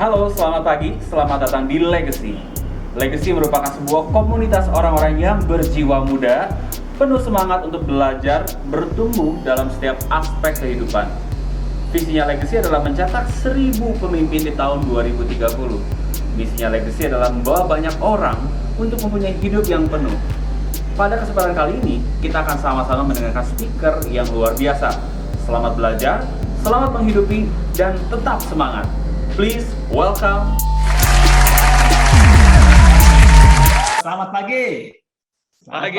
Halo, selamat pagi. Selamat datang di Legacy. Legacy merupakan sebuah komunitas orang-orang yang berjiwa muda, penuh semangat untuk belajar, bertumbuh dalam setiap aspek kehidupan. Visinya Legacy adalah mencetak 1000 pemimpin di tahun 2030. Misinya Legacy adalah membawa banyak orang untuk mempunyai hidup yang penuh. Pada kesempatan kali ini, kita akan sama-sama mendengarkan speaker yang luar biasa. Selamat belajar, selamat menghidupi, dan tetap semangat. Please welcome. Selamat pagi. Pagi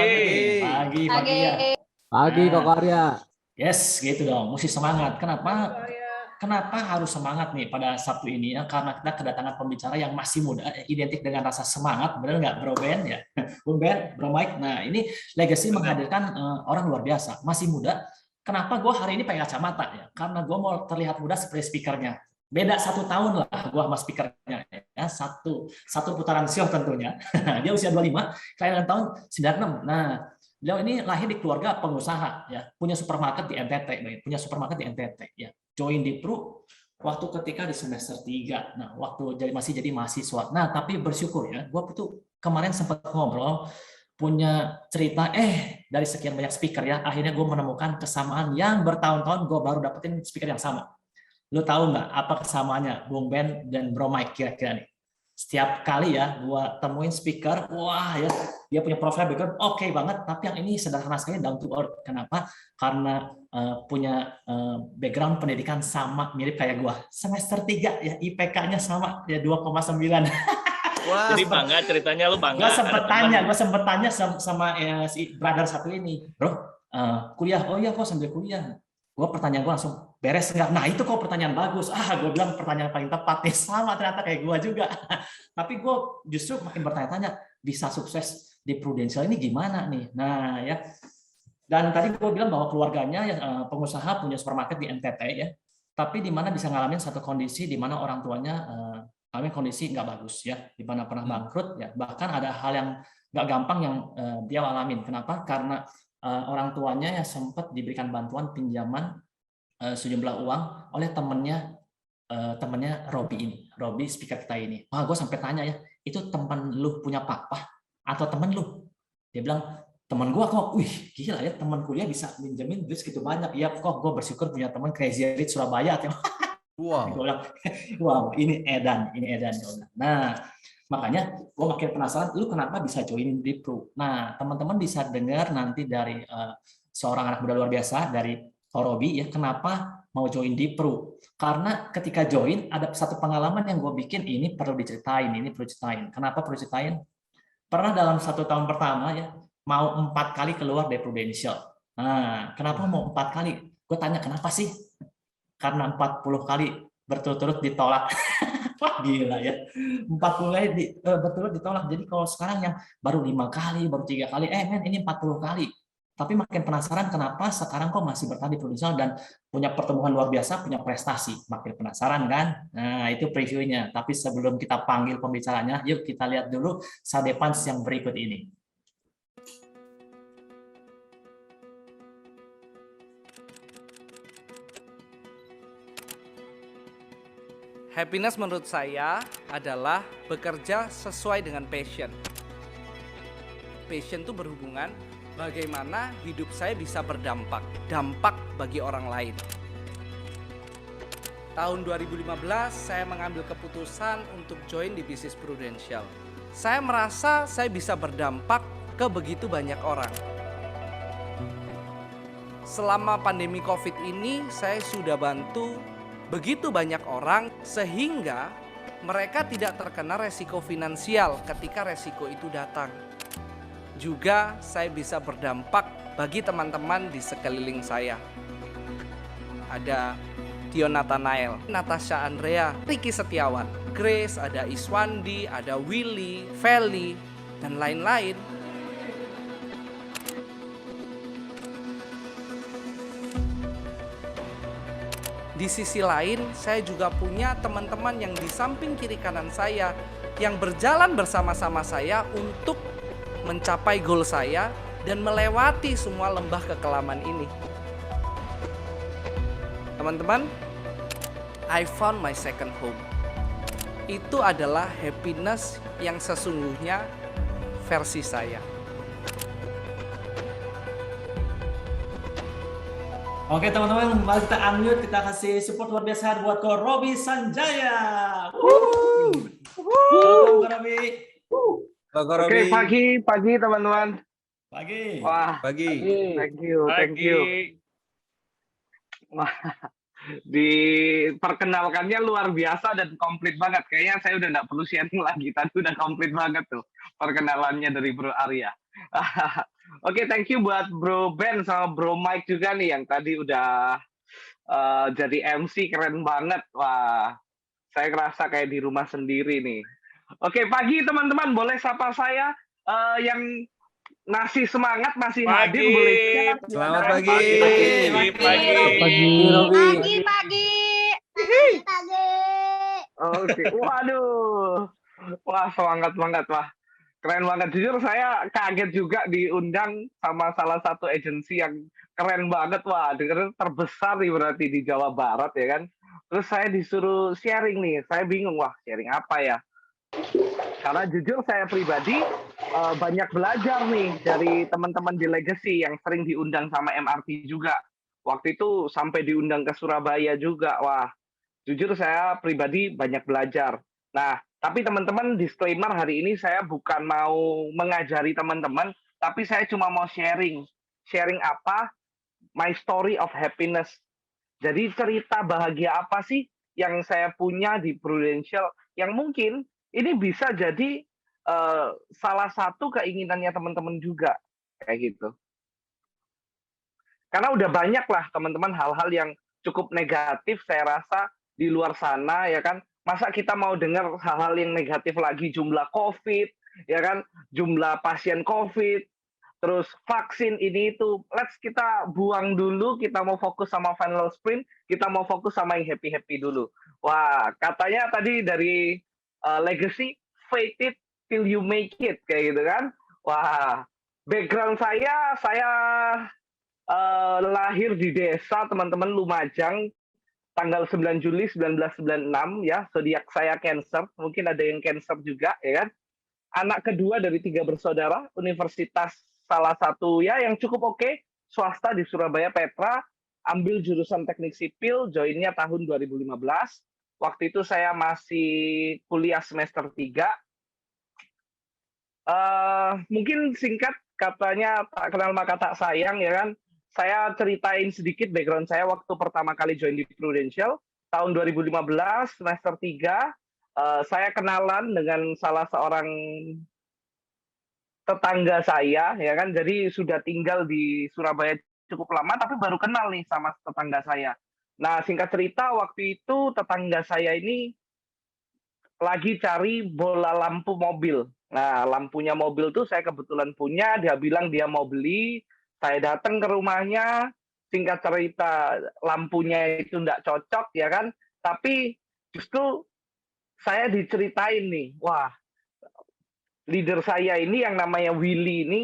ya. Pagi Kok Arya. Yes, gitu dong. Mesti semangat. Kenapa harus semangat nih pada Sabtu ini ya? Karena kita kedatangan pembicara yang masih muda, identik dengan rasa semangat, benar nggak, Bro Ben ya? Bung Ben, Bro Mike. Nah, ini Legacy menghadirkan orang luar biasa, masih muda. Kenapa gue hari ini pakai kacamata ya? Karena gue mau terlihat muda seperti speakernya. Beda 1 tahun lah gue sama speakernya ya. Satu putaran show tentunya. Dia usia 25, kelahiran tahun 96. Nah, beliau ini lahir di keluarga pengusaha ya, punya supermarket di NTT ya. Join di Pru waktu ketika di semester 3. Nah, waktu masih jadi mahasiswa. Nah, tapi bersyukur ya, gue tuh kemarin sempat ngobrol punya cerita dari sekian banyak speaker ya, akhirnya gue menemukan kesamaan yang bertahun-tahun gue baru dapetin speaker yang sama. Lu tahu nggak apa kesamaannya Bung Ben dan Bro Mike kira-kira nih? Setiap kali ya gua temuin speaker, wah ya dia punya profile background oke banget, tapi yang ini sederhana sekali, down to earth. Kenapa? Karena punya background pendidikan sama, mirip kayak gua. Semester 3 ya, IPK-nya sama ya 2,9. Wah, jadi bangga ceritanya, lu bangga. Gua sempet tanya sama si brother satu ini, bro, kuliah? Oh iya kok sambil kuliah. Pertanyaan gue langsung, beres nggak? Nah itu kok pertanyaan bagus. Gue bilang pertanyaan paling tepat nih, sama ternyata kayak gue juga. Tapi gue justru makin bertanya-tanya, bisa sukses di Prudential ini gimana nih? Nah ya, dan tadi gue bilang bahwa keluarganya ya, pengusaha punya supermarket di NTT ya, tapi di mana bisa ngalamin satu kondisi di mana orang tuanya ngalamin kondisi nggak bagus ya, di mana pernah bangkrut ya, bahkan ada hal yang nggak gampang yang dia alamin. Kenapa? Karena orang tuanya ya sempat diberikan bantuan pinjaman sejumlah uang oleh temennya Robi speaker kita ini. Gue sampai tanya ya, itu teman lu punya papa atau temen lu? Dia bilang teman gue kok. Wih gila ya, teman kuliah bisa minjemin duit segitu banyak. Iya kok, gue bersyukur punya teman Crazy Rich Surabaya. Wow. Gue bilang, wow ini edan. Nah makanya gue makin penasaran, lu kenapa bisa join di Pru? Nah, teman-teman bisa dengar nanti dari seorang anak muda luar biasa, dari Robi ya, kenapa mau join di Pru. Karena ketika join, ada satu pengalaman yang gue bikin, ini perlu diceritain. Kenapa perlu diceritain? Pernah dalam 1 tahun pertama ya, mau 4 kali keluar dari Prudential. Nah, kenapa mau 4 kali? Gue tanya, kenapa sih? Karena 40 kali berturut-turut ditolak. Wah gila ya, 40 kali betul ditolak. Jadi kalau sekarang yang baru 5 kali, baru 3 kali, ini 40 kali. Tapi makin penasaran kenapa sekarang kok masih bertahan di Prudential dan punya pertumbuhan luar biasa, punya prestasi. Makin penasaran kan? Nah itu previewnya. Tapi sebelum kita panggil pembicaranya, yuk kita lihat dulu Sadepans yang berikut ini. Happiness menurut saya adalah bekerja sesuai dengan passion. Passion itu berhubungan bagaimana hidup saya bisa berdampak bagi orang lain. Tahun 2015 saya mengambil keputusan untuk join di bisnis Prudential. Saya merasa saya bisa berdampak ke begitu banyak orang. Selama pandemi COVID ini saya sudah bantu begitu banyak orang sehingga mereka tidak terkena resiko finansial ketika resiko itu datang. Juga saya bisa berdampak bagi teman-teman di sekeliling saya. Ada Tio Nathanael, Natasha Andrea, Ricky Setiawan, Grace, ada Iswandi, ada Willy, Feli, dan lain-lain. Di sisi lain, saya juga punya teman-teman yang di samping kiri kanan saya yang berjalan bersama-sama saya untuk mencapai goal saya dan melewati semua lembah kekelaman ini. Teman-teman, I found my second home. Itu adalah happiness yang sesungguhnya versi saya. Oke teman-teman, mari kita unmute, kita kasih support luar biasa buat Ko Robi Sanjaya. Welcome Ko Robi. Oke, pagi teman-teman. Pagi. Wah, Pagi. thank you. Wah, diperkenalkannya luar biasa dan komplit banget. Kayaknya saya udah nggak perlu sharing lagi, tadi udah komplit banget tuh perkenalannya dari Bro Arya. Oke, thank you buat Bro Ben sama Bro Mike juga nih yang tadi udah jadi MC keren banget. Wah, saya ngerasa kayak di rumah sendiri nih. Oke, pagi teman-teman, boleh sapa saya yang masih semangat, masih hadir, boleh share. Selamat pagi. Pagi. Pagi, Robi. Pagi. Oke, waduh, wah semangat banget, wah keren banget. Jujur saya kaget juga diundang sama salah satu agensi yang keren banget, wah dengar terbesar nih berarti di Jawa Barat ya kan. Terus saya disuruh sharing nih, saya bingung, wah sharing apa ya? Karena jujur saya pribadi banyak belajar nih dari teman-teman di Legacy yang sering diundang sama MRT juga. Waktu itu sampai diundang ke Surabaya juga, wah jujur saya pribadi banyak belajar. Nah, tapi teman-teman disclaimer hari ini saya bukan mau mengajari teman-teman, tapi saya cuma mau sharing. Sharing apa? My story of happiness. Jadi cerita bahagia apa sih yang saya punya di Prudential yang mungkin ini bisa jadi salah satu keinginannya teman-teman juga kayak gitu. Karena udah banyak lah teman-teman hal-hal yang cukup negatif saya rasa di luar sana ya kan. Masa kita mau dengar hal-hal yang negatif lagi, jumlah COVID ya kan, jumlah pasien COVID, terus vaksin ini itu. Let's kita buang dulu, kita mau fokus sama final sprint, kita mau fokus sama yang happy-happy dulu. Wah, katanya tadi dari Legacy, fake it till you make it kayak gitu kan. Wah, background saya lahir di desa teman-teman Lumajang tanggal 9 Juli 1996 ya, zodiak saya Cancer, mungkin ada yang Cancer juga ya kan. Anak kedua dari 3 bersaudara, universitas salah satu ya yang cukup oke, swasta di Surabaya Petra, ambil jurusan teknik sipil, joinnya tahun 2015. Waktu itu saya masih kuliah semester 3. Mungkin singkat katanya tak kenal maka tak sayang ya kan. Saya ceritain sedikit background saya waktu pertama kali join di Prudential tahun 2015 semester 3. Saya kenalan dengan salah seorang tetangga saya ya kan. Jadi sudah tinggal di Surabaya cukup lama tapi baru kenal nih sama tetangga saya. Nah, singkat cerita waktu itu tetangga saya ini lagi cari bola lampu mobil. Nah, lampunya mobil tuh saya kebetulan punya, dia bilang dia mau beli. Saya datang ke rumahnya, singkat cerita lampunya itu nggak cocok ya kan, tapi justru saya diceritain nih, wah leader saya ini yang namanya Willy ini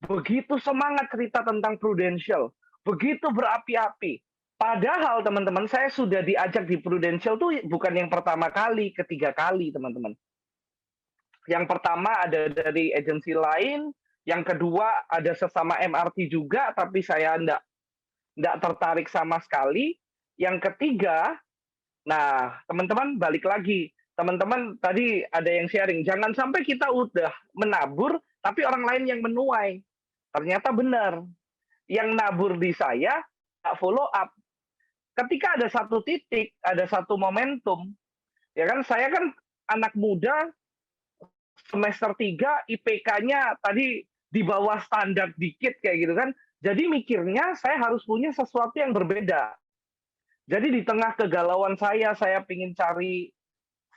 begitu semangat cerita tentang Prudential, begitu berapi-api. Padahal teman-teman saya sudah diajak di Prudential tuh bukan yang pertama kali, ketiga kali teman-teman. Yang pertama ada dari agensi lain, yang kedua ada sesama MRT juga, tapi saya enggak tertarik sama sekali. Yang ketiga, nah teman-teman balik lagi. Teman-teman tadi ada yang sharing, jangan sampai kita udah menabur, tapi orang lain yang menuai. Ternyata benar. Yang nabur di saya, nggak follow up. Ketika ada satu titik, ada satu momentum, ya kan saya kan anak muda, semester 3 IPK-nya tadi di bawah standar dikit kayak gitu kan. Jadi mikirnya saya harus punya sesuatu yang berbeda. Jadi di tengah kegalauan saya ingin cari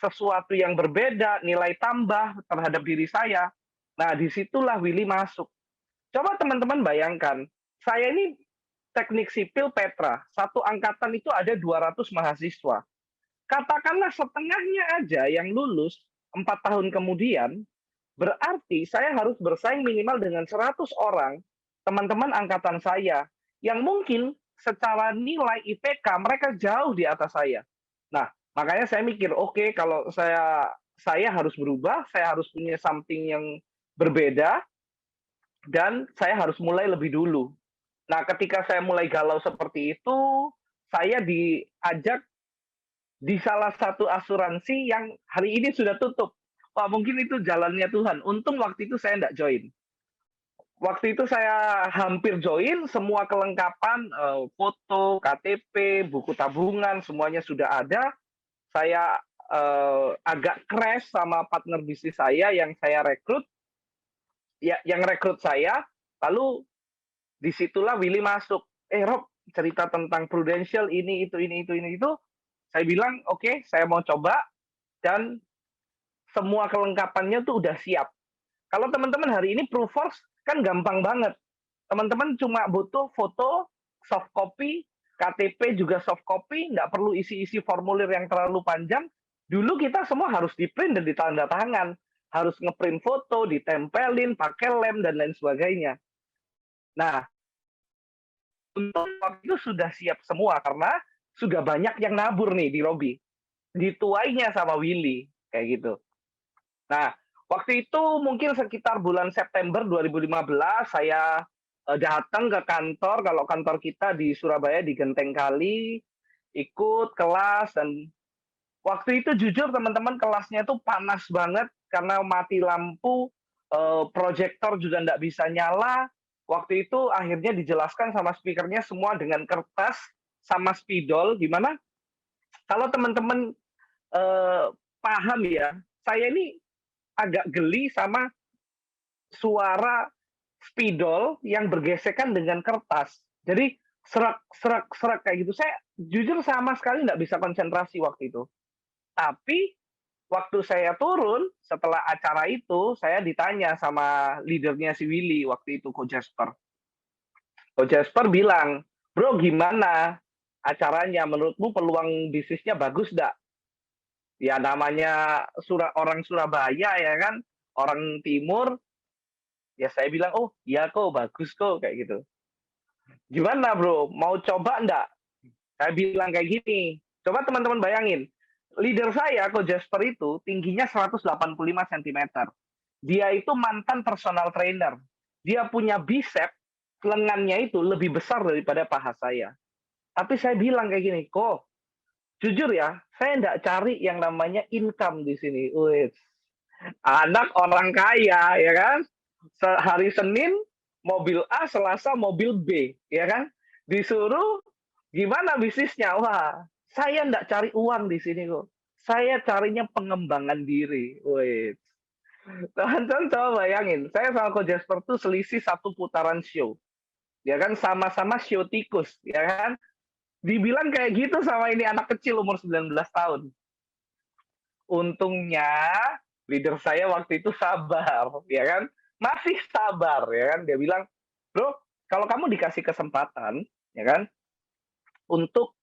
sesuatu yang berbeda, nilai tambah terhadap diri saya. Nah, disitulah Willy masuk. Coba teman-teman bayangkan, saya ini teknik sipil Petra, satu angkatan itu ada 200 mahasiswa. Katakanlah setengahnya aja yang lulus 4 tahun kemudian, berarti saya harus bersaing minimal dengan 100 orang teman-teman angkatan saya yang mungkin secara nilai IPK mereka jauh di atas saya. Nah, Makanya saya mikir, oke, kalau saya harus berubah, saya harus punya something yang berbeda, dan saya harus mulai lebih dulu. Nah, ketika saya mulai galau seperti itu, saya diajak di salah satu asuransi yang hari ini sudah tutup. Wah, mungkin itu jalannya Tuhan. Untung waktu itu saya nggak join. Waktu itu saya hampir join, semua kelengkapan, foto, KTP, buku tabungan, semuanya sudah ada. Saya agak crash sama partner bisnis saya yang saya rekrut, ya, yang rekrut saya. Lalu disitulah Willy masuk. Rob, cerita tentang Prudential ini, itu. Saya bilang, oke, saya mau coba, dan semua kelengkapannya tuh udah siap. Kalau teman-teman hari ini Proofforce kan gampang banget. Teman-teman cuma butuh foto, soft copy, KTP juga soft copy, nggak perlu isi-isi formulir yang terlalu panjang. Dulu kita semua harus di-print dan ditanda tangan. Harus nge-print foto, ditempelin, pakai lem, dan lain sebagainya. Nah, untuk waktu itu sudah siap semua, karena sudah banyak yang nabur nih di Robi. Dituainya sama Willy, kayak gitu. Nah, waktu itu mungkin sekitar bulan September 2015, saya datang ke kantor, kalau kantor kita di Surabaya di Genteng Kali, ikut kelas, dan waktu itu jujur teman-teman kelasnya itu panas banget karena mati lampu, proyektor juga nggak bisa nyala. Waktu itu akhirnya dijelaskan sama speakernya semua dengan kertas sama spidol. Gimana? Kalau teman-teman paham ya, saya ini agak geli sama suara spidol yang bergesekan dengan kertas. Jadi serak kayak gitu. Saya jujur sama sekali nggak bisa konsentrasi waktu itu. Tapi waktu saya turun setelah acara itu, saya ditanya sama leadernya si Willy waktu itu, Coach Jasper. Coach Jasper bilang, bro gimana acaranya? Menurutmu peluang bisnisnya bagus nggak? Ya namanya orang Surabaya ya kan, orang Timur. Ya saya bilang, oh iya kok, bagus kok, kayak gitu. Gimana bro, mau coba nggak? Saya bilang kayak gini, coba teman-teman bayangin, leader saya, Coach Jasper itu, tingginya 185 cm. Dia itu mantan personal trainer. Dia punya bicep, lengannya itu lebih besar daripada paha saya. Tapi saya bilang kayak gini, kok, jujur ya, saya nggak cari yang namanya income di sini. Wih, anak orang kaya, ya kan? Hari Senin, mobil A, Selasa, mobil B, ya kan? Disuruh, gimana bisnisnya? Wah, saya nggak cari uang di sini kok. Saya carinya pengembangan diri. Wih, teman-teman coba bayangin, saya sama Coach Jasper tuh selisih satu putaran show. Ya kan, sama-sama show tikus, ya kan? Dibilang kayak gitu sama ini anak kecil umur 19 tahun. Untungnya leader saya waktu itu sabar, ya kan? Masih sabar, ya kan? Dia bilang, bro, kalau kamu dikasih kesempatan, ya kan, untuk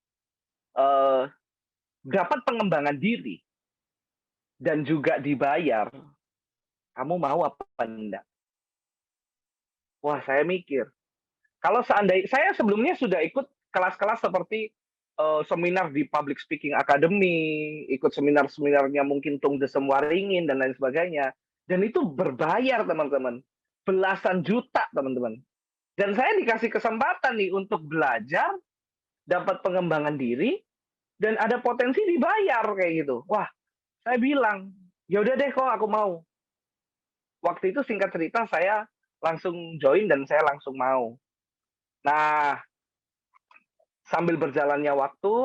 dapat pengembangan diri dan juga dibayar, kamu mau apa enggak? Wah, saya mikir, kalau seandainya saya sebelumnya sudah ikut kelas-kelas seperti seminar di Public Speaking Academy, ikut seminar-seminarnya mungkin Tung Desem Waringin dan lain sebagainya, dan itu berbayar teman-teman, belasan juta teman-teman. Dan saya dikasih kesempatan nih untuk belajar, dapat pengembangan diri, dan ada potensi dibayar kayak gitu. Wah, saya bilang, ya udah deh kok aku mau. Waktu itu singkat cerita saya langsung join dan saya langsung mau. Nah, sambil berjalannya waktu,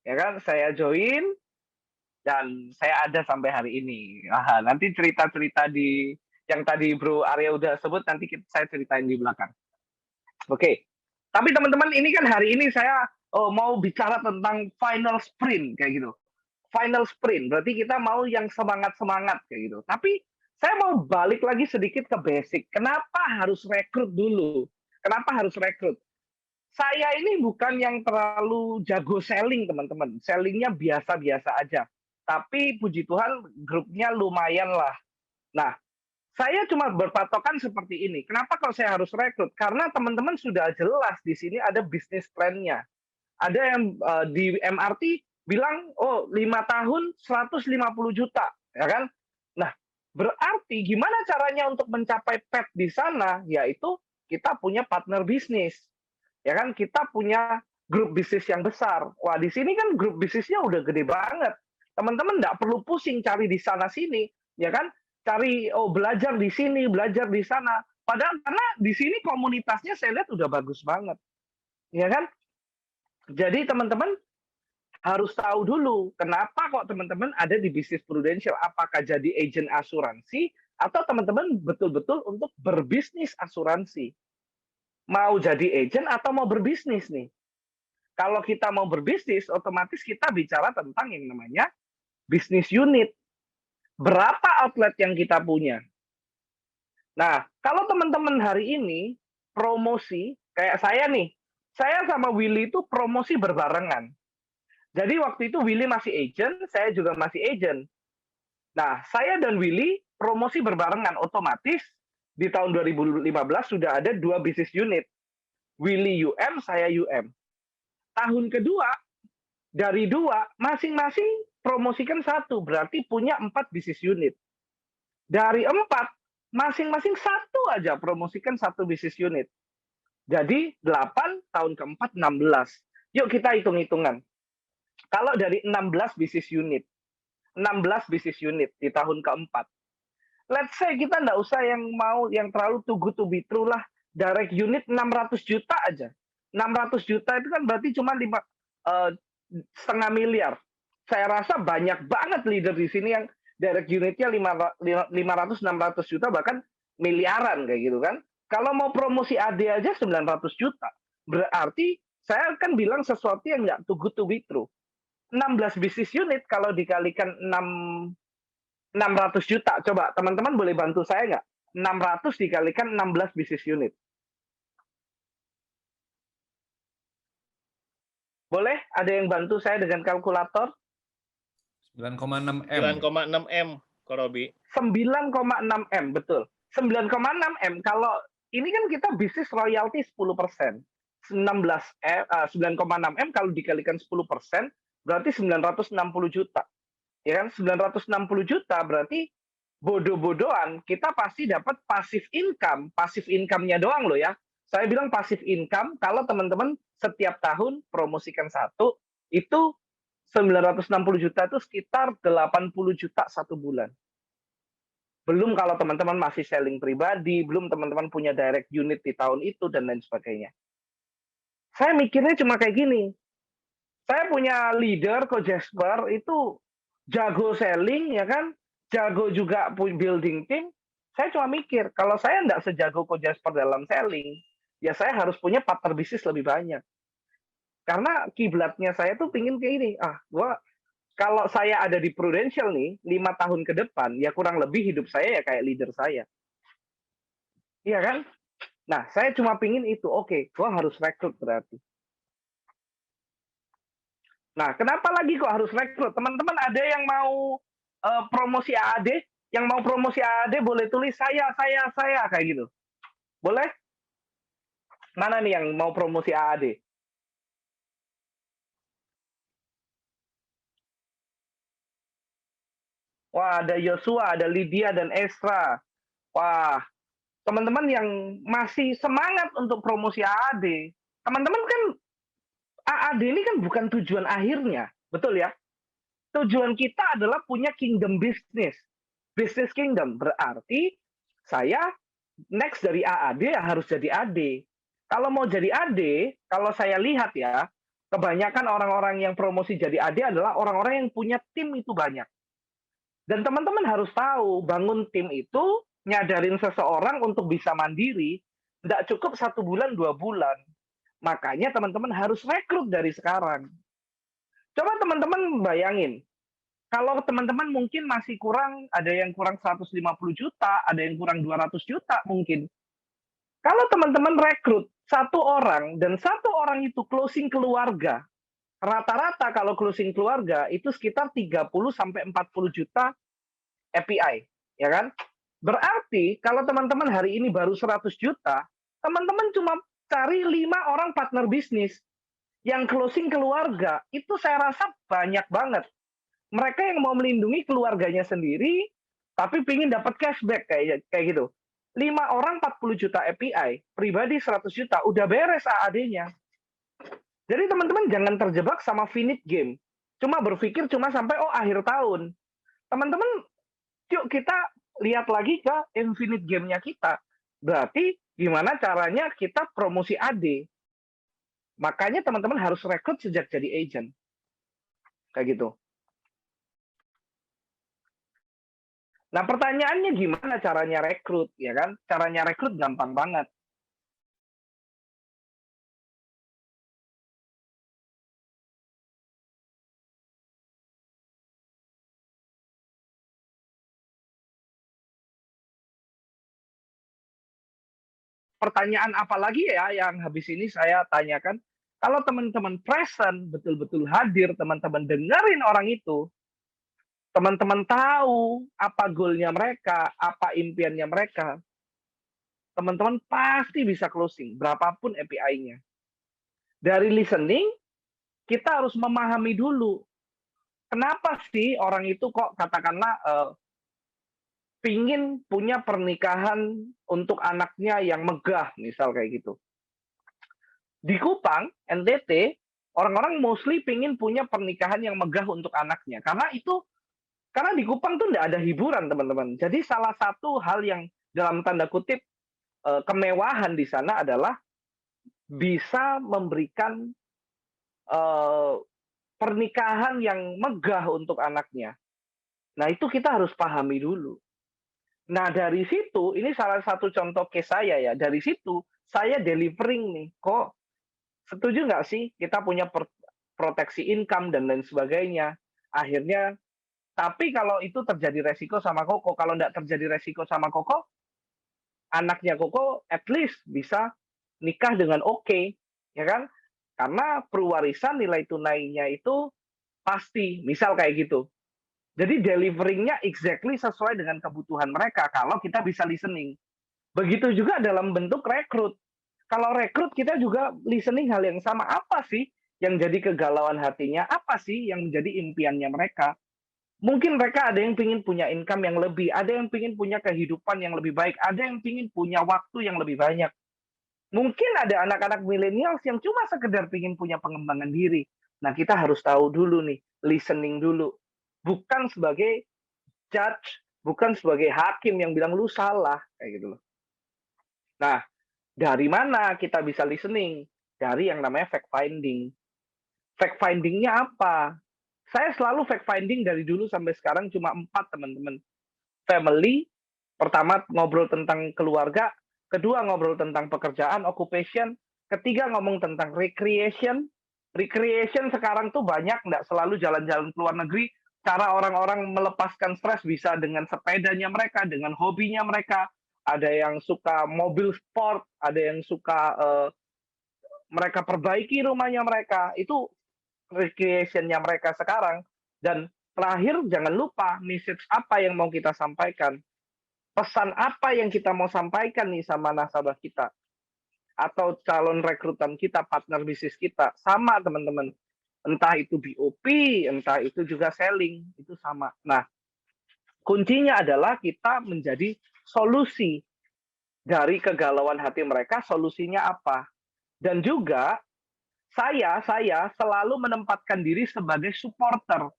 ya kan, saya join dan saya ada sampai hari ini. Nanti cerita-cerita di yang tadi Bro Arya udah sebut nanti saya ceritain di belakang. Oke. Tapi teman-teman, ini kan hari ini saya mau bicara tentang final sprint kayak gitu. Final sprint berarti kita mau yang semangat-semangat kayak gitu. Tapi saya mau balik lagi sedikit ke basic. Kenapa harus rekrut dulu? Kenapa harus rekrut? Saya ini bukan yang terlalu jago selling, teman-teman. Sellingnya biasa-biasa aja. Tapi puji Tuhan grupnya lumayan lah. Nah, saya cuma berpatokan seperti ini. Kenapa kalau saya harus rekrut? Karena teman-teman sudah jelas di sini ada bisnis plan-nya. Ada yang di MRT bilang, oh 5 tahun 150 juta, ya kan? Nah, berarti gimana caranya untuk mencapai PET di sana? Yaitu kita punya partner bisnis, ya kan? Kita punya grup bisnis yang besar. Wah, di sini kan grup bisnisnya udah gede banget. Teman-teman nggak perlu pusing cari di sana sini, ya kan? Cari belajar di sini, belajar di sana. Padahal karena di sini komunitasnya saya lihat udah bagus banget, ya kan? Jadi teman-teman harus tahu dulu kenapa kok teman-teman ada di bisnis prudensial. Apakah jadi agent asuransi atau teman-teman betul-betul untuk berbisnis asuransi. Mau jadi agent atau mau berbisnis nih. Kalau kita mau berbisnis, otomatis kita bicara tentang yang namanya bisnis unit. Berapa outlet yang kita punya? Nah, kalau teman-teman hari ini promosi, kayak saya nih, saya sama Willy itu promosi berbarengan. Jadi waktu itu Willy masih agent, saya juga masih agent. Nah, saya dan Willy promosi berbarengan, otomatis di tahun 2015 sudah ada 2 bisnis unit. Willy UM, saya UM. Tahun kedua, dari 2, masing-masing promosikan 1, berarti punya 4 bisnis unit. Dari 4, masing-masing 1 aja promosikan 1 bisnis unit. Jadi 8, tahun keempat 16. Yuk kita hitung-hitungan. Kalau dari 16 bisnis unit di tahun keempat, let's say kita nggak usah yang terlalu too good to be true lah, direct unit 600 juta aja. 600 juta itu kan berarti cuma 5,5 miliar. Saya rasa banyak banget leader di sini yang direct unitnya 500-600 juta, bahkan miliaran kayak gitu kan. Kalau mau promosi AD aja 900 juta. Berarti saya kan bilang sesuatu yang nggak too good to be true. 16 bisnis unit kalau dikalikan 600 juta. Coba teman-teman boleh bantu saya nggak? 600 dikalikan 16 bisnis unit. Boleh? Ada yang bantu saya dengan kalkulator? 9,6 M. 9,6 M, Ko Robi. 9,6 M, betul. 9,6 M, kalau ini kan kita bisnis royalti 10%. 9,6 M kalau dikalikan 10%, berarti 960 juta. Ya kan? 960 juta berarti bodoh-bodohan kita pasti dapat passive income. Passive income-nya doang loh ya. Saya bilang passive income kalau teman-teman setiap tahun promosikan 1, itu 960 juta itu sekitar 80 juta 1 bulan. Belum kalau teman-teman masih selling pribadi, belum teman-teman punya direct unit di tahun itu, dan lain sebagainya. Saya mikirnya cuma kayak gini. Saya punya leader, Coach Jasper, itu jago selling, ya kan? Jago juga building team. Saya cuma mikir, kalau saya nggak sejago Coach Jasper dalam selling, ya saya harus punya partner bisnis lebih banyak. Karena kiblatnya saya tuh pingin kayak ini, kalau saya ada di Prudential nih, 5 tahun ke depan, ya kurang lebih hidup saya ya kayak leader saya. Iya kan? Nah, saya cuma pingin itu, oke, gue harus rekrut berarti. Nah, kenapa lagi kok harus rekrut? Teman-teman ada yang mau promosi AAD? Yang mau promosi AAD boleh tulis saya, kayak gitu. Boleh? Mana nih yang mau promosi AAD? Wah, ada Yosua, ada Lydia, dan Esra. Wah, teman-teman yang masih semangat untuk promosi AAD. Teman-teman kan, AAD ini kan bukan tujuan akhirnya, betul ya? Tujuan kita adalah punya kingdom business. Business kingdom, berarti saya next dari AAD harus jadi AD. Kalau mau jadi AD, kalau saya lihat ya, kebanyakan orang-orang yang promosi jadi AD adalah orang-orang yang punya tim itu banyak. Dan teman-teman harus tahu, bangun tim itu, nyadarin seseorang untuk bisa mandiri, tidak cukup 1 bulan, 2 bulan. Makanya teman-teman harus rekrut dari sekarang. Coba teman-teman bayangin, kalau teman-teman mungkin masih kurang, ada yang kurang 150 juta, ada yang kurang 200 juta mungkin. Kalau teman-teman rekrut 1 orang, dan 1 orang itu closing keluarga, rata-rata kalau closing keluarga itu sekitar 30-40 juta API, ya kan? Berarti kalau teman-teman hari ini baru 100 juta, teman-teman cuma cari 5 orang partner bisnis. Yang closing keluarga, itu saya rasa banyak banget. Mereka yang mau melindungi keluarganya sendiri, tapi pingin dapat cashback kayak gitu. 5 orang 40 juta API, pribadi 100 juta, udah beres AAD-nya. Jadi teman-teman jangan terjebak sama finite game. Cuma berpikir cuma sampai akhir tahun. Teman-teman, yuk kita lihat lagi ke infinite game-nya kita. Berarti gimana caranya kita promosi AD. Makanya teman-teman harus rekrut sejak jadi agent. Kayak gitu. Nah, pertanyaannya gimana caranya rekrut, ya kan? Caranya rekrut gampang banget. Pertanyaan apa lagi ya yang habis ini saya tanyakan? Kalau teman-teman present, betul-betul hadir, teman-teman dengerin orang itu, teman-teman tahu apa goalnya mereka, apa impiannya mereka, teman-teman pasti bisa closing, berapapun API-nya. Dari listening, kita harus memahami dulu, kenapa sih orang itu kok katakanlah pingin punya pernikahan untuk anaknya yang megah, misal kayak gitu. Di Kupang, NTT, orang-orang mostly pingin punya pernikahan yang megah untuk anaknya. Karena di Kupang tuh nggak ada hiburan, teman-teman. Jadi salah satu hal yang dalam tanda kutip kemewahan di sana adalah bisa memberikan pernikahan yang megah untuk anaknya. Nah, itu kita harus pahami dulu. Nah, dari situ, ini salah satu contoh case saya ya. Dari situ, saya delivering nih. Kok setuju nggak sih kita punya proteksi income dan lain sebagainya. Akhirnya, tapi kalau itu terjadi resiko sama Koko, kalau nggak terjadi resiko sama Koko, anaknya Koko at least bisa nikah dengan oke, ya kan? Karena perwarisan nilai tunainya itu pasti, misal kayak gitu. Jadi deliveringnya exactly sesuai dengan kebutuhan mereka kalau kita bisa listening. Begitu juga dalam bentuk rekrut. Kalau rekrut kita juga listening hal yang sama. Apa sih yang jadi kegalauan hatinya? Apa sih yang menjadi impiannya mereka? Mungkin mereka ada yang ingin punya income yang lebih, ada yang ingin punya kehidupan yang lebih baik, ada yang ingin punya waktu yang lebih banyak. Mungkin ada anak-anak milenial yang cuma sekedar ingin punya pengembangan diri. Nah, kita harus tahu dulu nih, listening dulu. Bukan sebagai judge, bukan sebagai hakim yang bilang lu salah, kayak gitu loh. Nah, dari mana kita bisa listening? Dari yang namanya fact finding. Fact findingnya apa? Saya selalu fact finding dari dulu sampai sekarang cuma 4, teman-teman. Family, pertama ngobrol tentang keluarga, kedua ngobrol tentang pekerjaan, occupation, ketiga ngomong tentang recreation. Recreation sekarang tuh banyak, nggak selalu jalan-jalan ke luar negeri. Cara orang-orang melepaskan stres bisa dengan sepedanya mereka, dengan hobinya mereka. Ada yang suka mobil sport, ada yang suka mereka perbaiki rumahnya mereka. Itu recreation-nya mereka sekarang. Dan terakhir, jangan lupa message apa yang mau kita sampaikan. Pesan apa yang kita mau sampaikan nih sama nasabah kita. Atau calon rekrutan kita, partner bisnis kita. Sama, teman-teman. Entah itu BOP, entah itu juga selling, itu sama. Nah, kuncinya adalah kita menjadi solusi dari kegalauan hati mereka, solusinya apa. Dan juga saya selalu menempatkan diri sebagai supporter.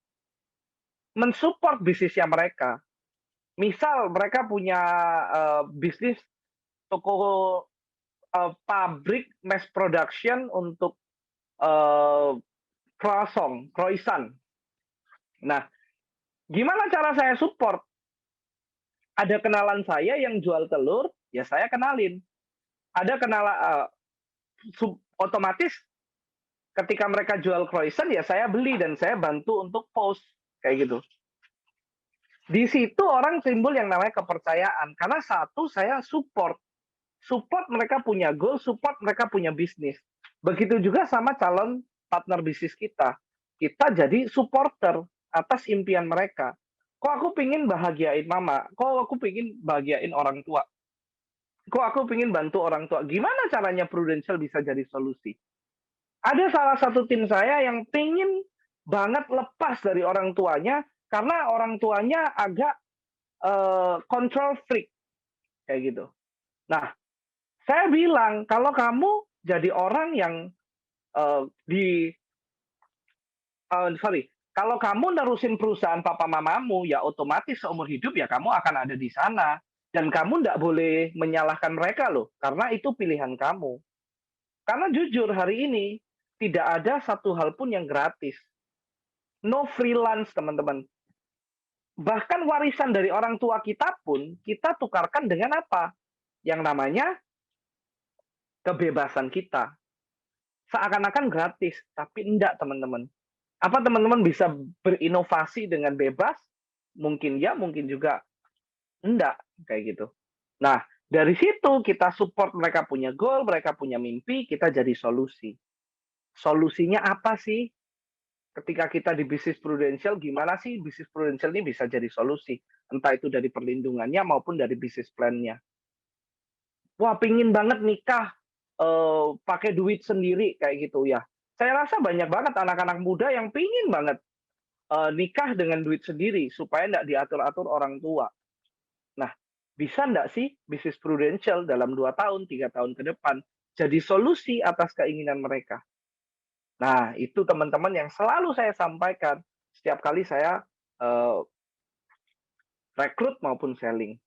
Mensupport bisnisnya mereka. Misal mereka punya bisnis toko pabrik mass production untuk croissant. Nah, gimana cara saya support? Ada kenalan saya yang jual telur, ya saya kenalin. Ada kenalan otomatis ketika mereka jual croissant, ya saya beli dan saya bantu untuk post kayak gitu. Di situ orang timbul yang namanya kepercayaan karena satu saya support mereka punya goal, support mereka punya bisnis. Begitu juga sama calon partner bisnis kita jadi supporter atas impian mereka. Kok aku pingin bahagiain mama, kok aku pingin bahagiain orang tua, kok aku pingin bantu orang tua. Gimana caranya Prudential bisa jadi solusi? Ada salah satu tim saya yang pengen banget lepas dari orang tuanya karena orang tuanya agak control freak kayak gitu. Nah, saya bilang kalau kamu jadi orang yang sorry, kalau kamu nerusin perusahaan papa mamamu, ya otomatis seumur hidup ya kamu akan ada di sana. Dan kamu nggak boleh menyalahkan mereka loh, karena itu pilihan kamu. Karena jujur hari ini tidak ada satu hal pun yang gratis. No freelance, teman-teman. Bahkan warisan dari orang tua kita pun kita tukarkan dengan apa? Yang namanya kebebasan kita. Seakan-akan gratis, tapi enggak, teman-teman. Apa teman-teman bisa berinovasi dengan bebas? Mungkin ya, mungkin juga enggak, kayak gitu. Nah, dari situ kita support mereka punya goal, mereka punya mimpi, kita jadi solusi. Solusinya apa sih? Ketika kita di bisnis prudensial, gimana sih bisnis prudensial ini bisa jadi solusi? Entah itu dari perlindungannya maupun dari bisnis plan-nya. Wah, pingin banget nikah pakai duit sendiri kayak gitu ya. Saya rasa banyak banget anak-anak muda yang pingin banget nikah dengan duit sendiri supaya nggak diatur-atur orang tua. Nah, bisa nggak sih bisnis prudensial dalam 2 tahun, 3 tahun ke depan jadi solusi atas keinginan mereka? Nah, itu teman-teman yang selalu saya sampaikan setiap kali saya rekrut maupun selling.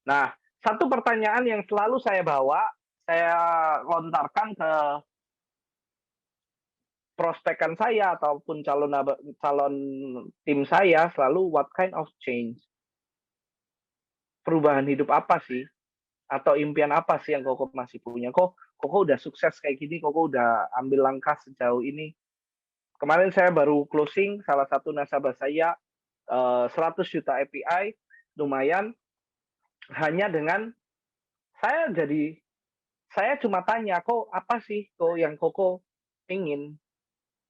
Nah, satu pertanyaan yang selalu saya bawa, saya lontarkan ke prospekan saya ataupun calon tim saya selalu, what kind of change? Perubahan hidup apa sih? Atau impian apa sih yang Koko masih punya? Koko udah sukses kayak gini, Koko udah ambil langkah sejauh ini. Kemarin saya baru closing salah satu nasabah saya 100 juta API, lumayan. Hanya dengan saya cuma tanya, kok apa sih kok yang Koko ingin?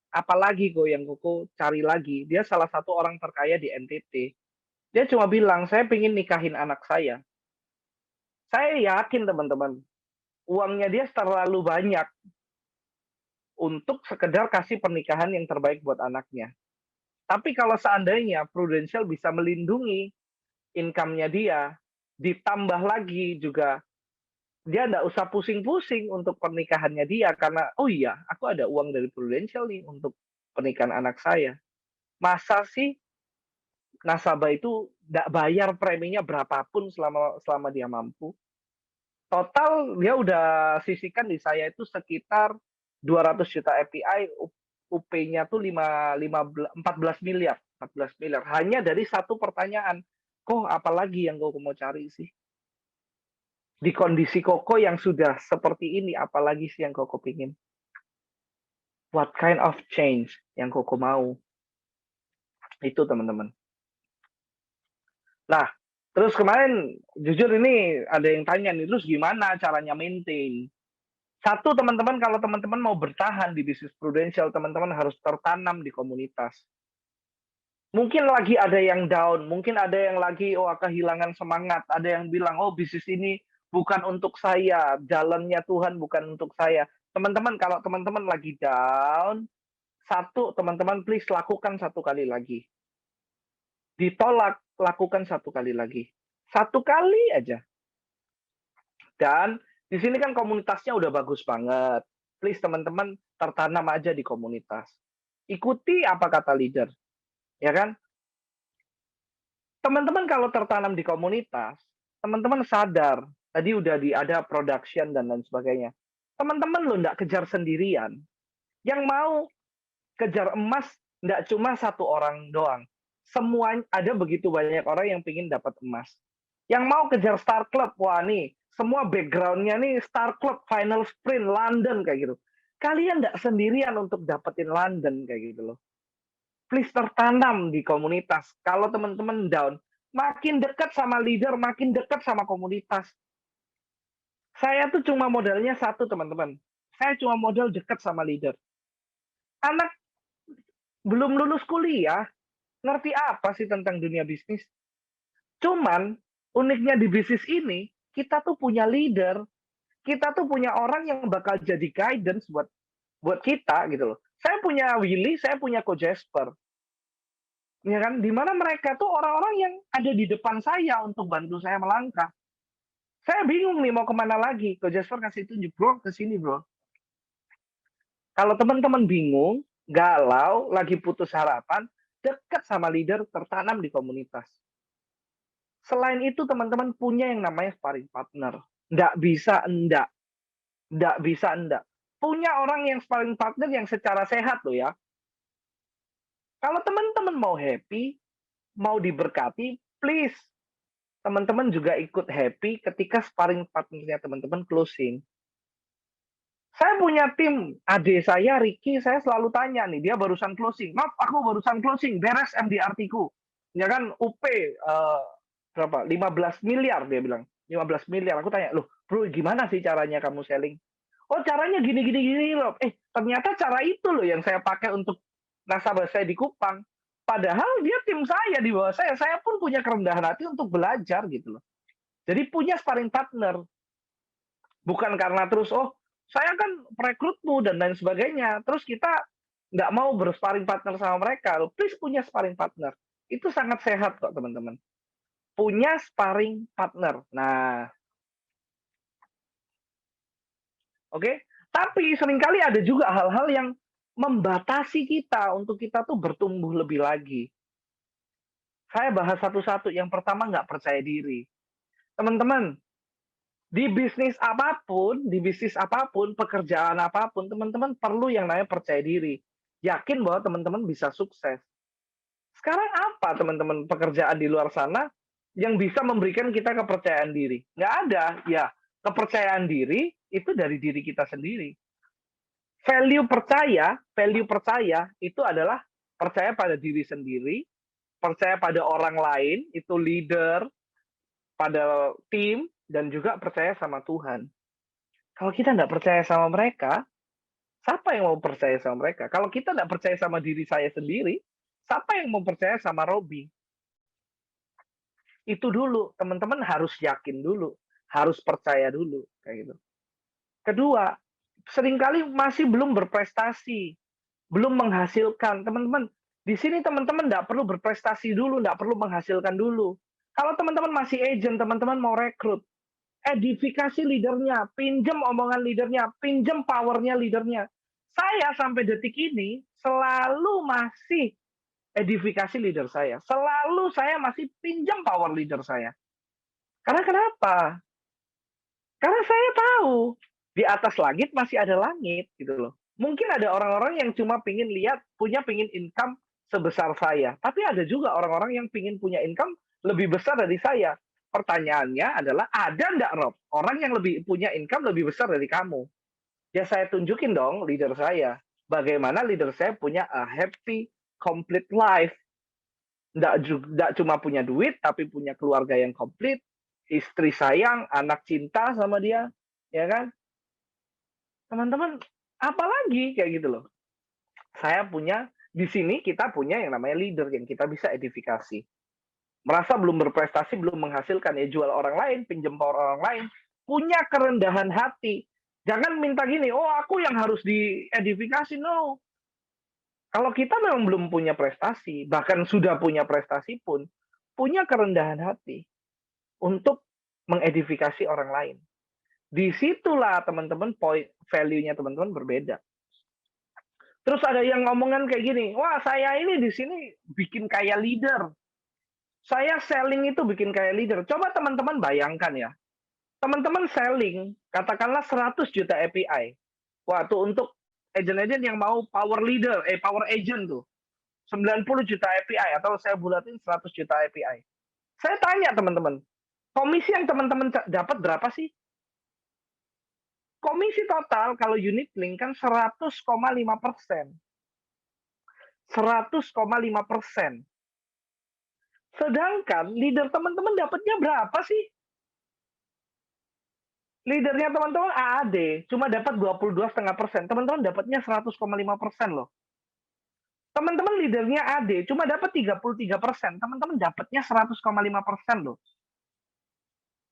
Apalagi kok yang Koko cari lagi? Dia salah satu orang terkaya di NTT. Dia cuma bilang, saya pengen nikahin anak saya. Saya yakin teman-teman, uangnya dia terlalu banyak untuk sekedar kasih pernikahan yang terbaik buat anaknya. Tapi kalau seandainya Prudential bisa melindungi income-nya dia, ditambah lagi juga dia nggak usah pusing-pusing untuk pernikahannya dia karena oh iya, aku ada uang dari Prudential nih untuk pernikahan anak saya. Masa sih nasabah itu nggak bayar preminya berapapun selama dia mampu? Total dia udah sisihkan di saya itu sekitar 200 juta API, UP-nya tuh 14 miliar, 14 miliar. Hanya dari satu pertanyaan, kok apalagi yang Koko mau cari sih? Di kondisi Koko yang sudah seperti ini, apalagi sih yang Koko pingin? What kind of change yang Koko mau? Itu teman-teman. Nah, terus kemarin jujur ini ada yang tanya nih, terus gimana caranya maintain? Satu, teman-teman, kalau teman-teman mau bertahan di bisnis prudensial, teman-teman harus tertanam di komunitas. Mungkin lagi ada yang down, mungkin ada yang lagi kehilangan semangat, ada yang bilang, oh bisnis ini bukan untuk saya, jalannya Tuhan bukan untuk saya. Teman-teman, kalau teman-teman lagi down, satu, teman-teman please lakukan satu kali lagi. Ditolak, lakukan satu kali lagi. Satu kali aja. Dan di sini kan komunitasnya udah bagus banget. Please teman-teman tertanam aja di komunitas. Ikuti apa kata leader. Ya kan? Teman-teman kalau tertanam di komunitas, teman-teman sadar. Tadi udah ada production dan lain sebagainya. Teman-teman lo nggak kejar sendirian. Yang mau kejar emas nggak cuma satu orang doang. Semua ada begitu banyak orang yang ingin dapat emas. Yang mau kejar Star Club, wah nih, semua background-nya nih Star Club, Final Sprint, London, kayak gitu. Kalian nggak sendirian untuk dapetin London, kayak gitu loh. Please tertanam di komunitas. Kalau teman-teman down, makin dekat sama leader, makin dekat sama komunitas. Saya tuh cuma modalnya satu, teman-teman. Saya cuma modal dekat sama leader. Anak belum lulus kuliah, ngerti apa sih tentang dunia bisnis? Cuman, uniknya di bisnis ini, kita tuh punya leader, kita tuh punya orang yang bakal jadi guidance buat buat kita gitu loh. Saya punya Willy, saya punya Coach Jasper. Ya kan, di mana mereka tuh orang-orang yang ada di depan saya untuk bantu saya melangkah. Saya bingung nih mau kemana lagi. Coach Jasper kasih tunjuk, bro, ke sini bro. Kalau teman-teman bingung, galau, lagi putus harapan, dekat sama leader, tertanam di komunitas. Selain itu, teman-teman punya yang namanya sparring partner. Nggak bisa enggak. Nggak bisa enggak. Punya orang yang sparring partner yang secara sehat loh ya. Kalau teman-teman mau happy, mau diberkati, please. Teman-teman juga ikut happy ketika sparring partnernya teman-teman closing. Saya punya tim, adik saya, Ricky, saya selalu tanya nih, dia barusan closing. Maaf, aku barusan closing, beres MDRT-ku. Ya kan, UP berapa? 15 miliar, dia bilang. 15 miliar. Aku tanya, loh, bro, gimana sih caranya kamu selling? Oh, caranya gini loh. Ternyata cara itu loh yang saya pakai untuk nasabah saya di Kupang. Padahal dia tim saya di bawah saya pun punya kerendahan hati untuk belajar gitu loh. Jadi punya sparring partner. Bukan karena terus, oh, saya kan perekrutmu dan lain sebagainya. Terus kita nggak mau bersparing partner sama mereka. Please punya sparring partner. Itu sangat sehat kok teman-teman. Punya sparring partner. Nah, oke. Tapi seringkali ada juga hal-hal yang membatasi kita untuk kita tuh bertumbuh lebih lagi. Saya bahas satu-satu. Yang pertama, nggak percaya diri. Teman-teman, di bisnis apapun, pekerjaan apapun, teman-teman perlu yang namanya percaya diri. Yakin bahwa teman-teman bisa sukses. Sekarang apa teman-teman pekerjaan di luar sana yang bisa memberikan kita kepercayaan diri? Nggak ada. Ya, kepercayaan diri itu dari diri kita sendiri. Value percaya itu adalah percaya pada diri sendiri, percaya pada orang lain, itu leader, pada tim, dan juga percaya sama Tuhan. Kalau kita nggak percaya sama mereka, siapa yang mau percaya sama mereka? Kalau kita nggak percaya sama diri saya sendiri, siapa yang mau percaya sama Robi? Itu dulu, teman-teman harus yakin dulu, harus percaya dulu, kayak gitu. Kedua, seringkali masih belum berprestasi, belum menghasilkan. Teman-teman, di sini teman-teman nggak perlu berprestasi dulu, nggak perlu menghasilkan dulu. Kalau teman-teman masih agent, teman-teman mau rekrut, edifikasi leadernya, pinjam omongan leadernya, pinjam powernya leadernya. Saya sampai detik ini selalu masih edifikasi leader saya. Selalu saya masih pinjam power leader saya. Karena kenapa? Karena saya tahu di atas langit masih ada langit gitu loh. Mungkin ada orang-orang yang cuma pingin income sebesar saya. Tapi ada juga orang-orang yang pingin punya income lebih besar dari saya. Pertanyaannya adalah, ada nggak, Rob, orang yang lebih punya income lebih besar dari kamu? Ya saya tunjukin dong leader saya. Bagaimana leader saya punya a happy, complete life. Nggak cuma punya duit, tapi punya keluarga yang komplit, istri sayang, anak cinta sama dia, ya kan? Teman-teman, apalagi kayak gitu loh. Di sini kita punya yang namanya leader yang kita bisa edifikasi. Merasa belum berprestasi, belum menghasilkan, ya jual orang lain, pinjam power orang lain, punya kerendahan hati. Jangan minta gini, oh aku yang harus diedifikasi, no. Kalau kita memang belum punya prestasi, bahkan sudah punya prestasi pun, punya kerendahan hati untuk mengedifikasi orang lain. Disitulah teman-teman value-nya teman-teman berbeda. Terus ada yang ngomongan kayak gini, wah saya ini di sini bikin kayak leader. Saya selling itu bikin kayak leader. Coba teman-teman bayangkan ya. Teman-teman selling, katakanlah 100 juta API. Wah, tuh untuk agent-agent yang mau power agent tuh. 90 juta API, atau saya bulatin 100 juta API. Saya tanya teman-teman, komisi yang teman-teman dapat berapa sih? Komisi total kalau unit link kan 100,5%. 100,5%. Sedangkan leader teman-teman dapatnya berapa sih? Leadernya teman-teman AAD cuma dapat 22,5%. Teman-teman dapatnya 100,5% loh. Teman-teman leadernya AD cuma dapat 33%. Teman-teman dapatnya 100,5% loh.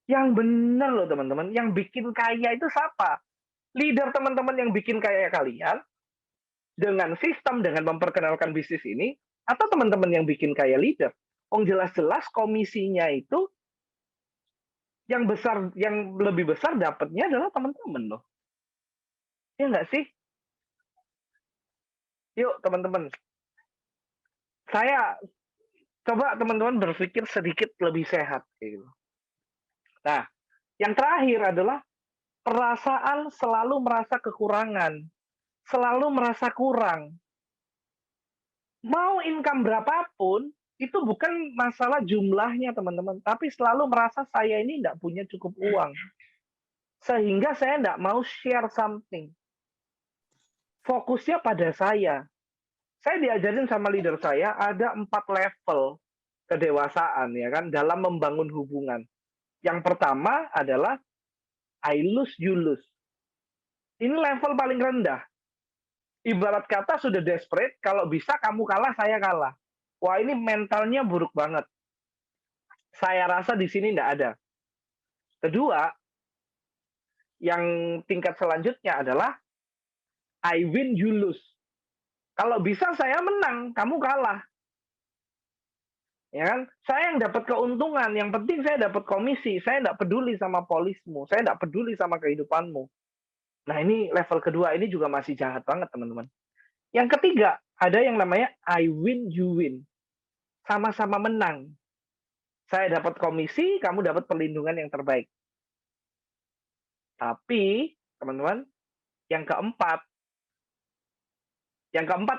Yang benar loh teman-teman. Yang bikin kaya itu siapa? Leader teman-teman yang bikin kaya kalian, dengan sistem, dengan memperkenalkan bisnis ini, atau teman-teman yang bikin kayak leader? Jelas-jelas komisinya itu yang besar, yang lebih besar dapatnya adalah teman-teman loh. Ya nggak sih? Yuk teman-teman, saya coba teman-teman berpikir sedikit lebih sehat. Gitu. Nah, yang terakhir adalah perasaan selalu merasa kekurangan, selalu merasa kurang. Mau income berapapun, itu bukan masalah jumlahnya teman-teman, tapi selalu merasa saya ini tidak punya cukup uang. Sehingga saya tidak mau share something. Fokusnya pada saya. Saya diajarin sama leader saya, ada 4 level kedewasaan ya kan dalam membangun hubungan. Yang pertama adalah I lose, you lose. Ini level paling rendah. Ibarat kata sudah desperate, kalau bisa kamu kalah, saya kalah. Wah, ini mentalnya buruk banget. Saya rasa di sini tidak ada. Kedua, yang tingkat selanjutnya adalah I win, you lose. Kalau bisa saya menang, kamu kalah. Ya kan? Saya yang dapat keuntungan, yang penting saya dapat komisi. Saya tidak peduli sama polismu, saya tidak peduli sama kehidupanmu. Nah, ini level kedua, ini juga masih jahat banget, teman-teman. Yang ketiga, ada yang namanya I win, you win. Sama-sama menang. Saya dapat komisi, kamu dapat perlindungan yang terbaik. Tapi, teman-teman, yang keempat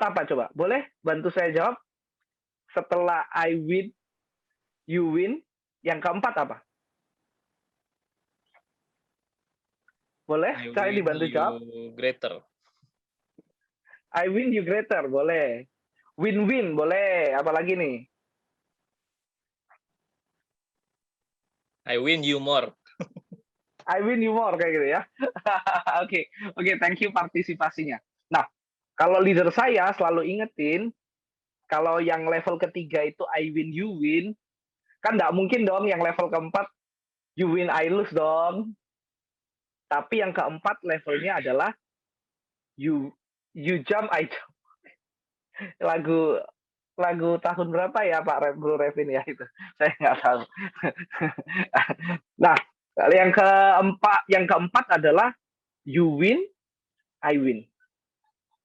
apa coba? Boleh bantu saya jawab? Setelah I win, you win, yang keempat apa? Boleh? Saya dibantu jawab. Greater. I win, you greater, boleh. Win-win, boleh. Apalagi nih? I win you more. I win you more, kayak gitu ya. Oke, thank you partisipasinya. Nah, kalau leader saya selalu ingetin, kalau yang level ketiga itu I win, you win, kan nggak mungkin dong yang level keempat, you win, I lose dong. Tapi yang keempat levelnya adalah you jump, I jump. Lagu tahun berapa ya Pak Bro Revin ya itu? Saya nggak tahu. Nah, yang keempat adalah you win, I win.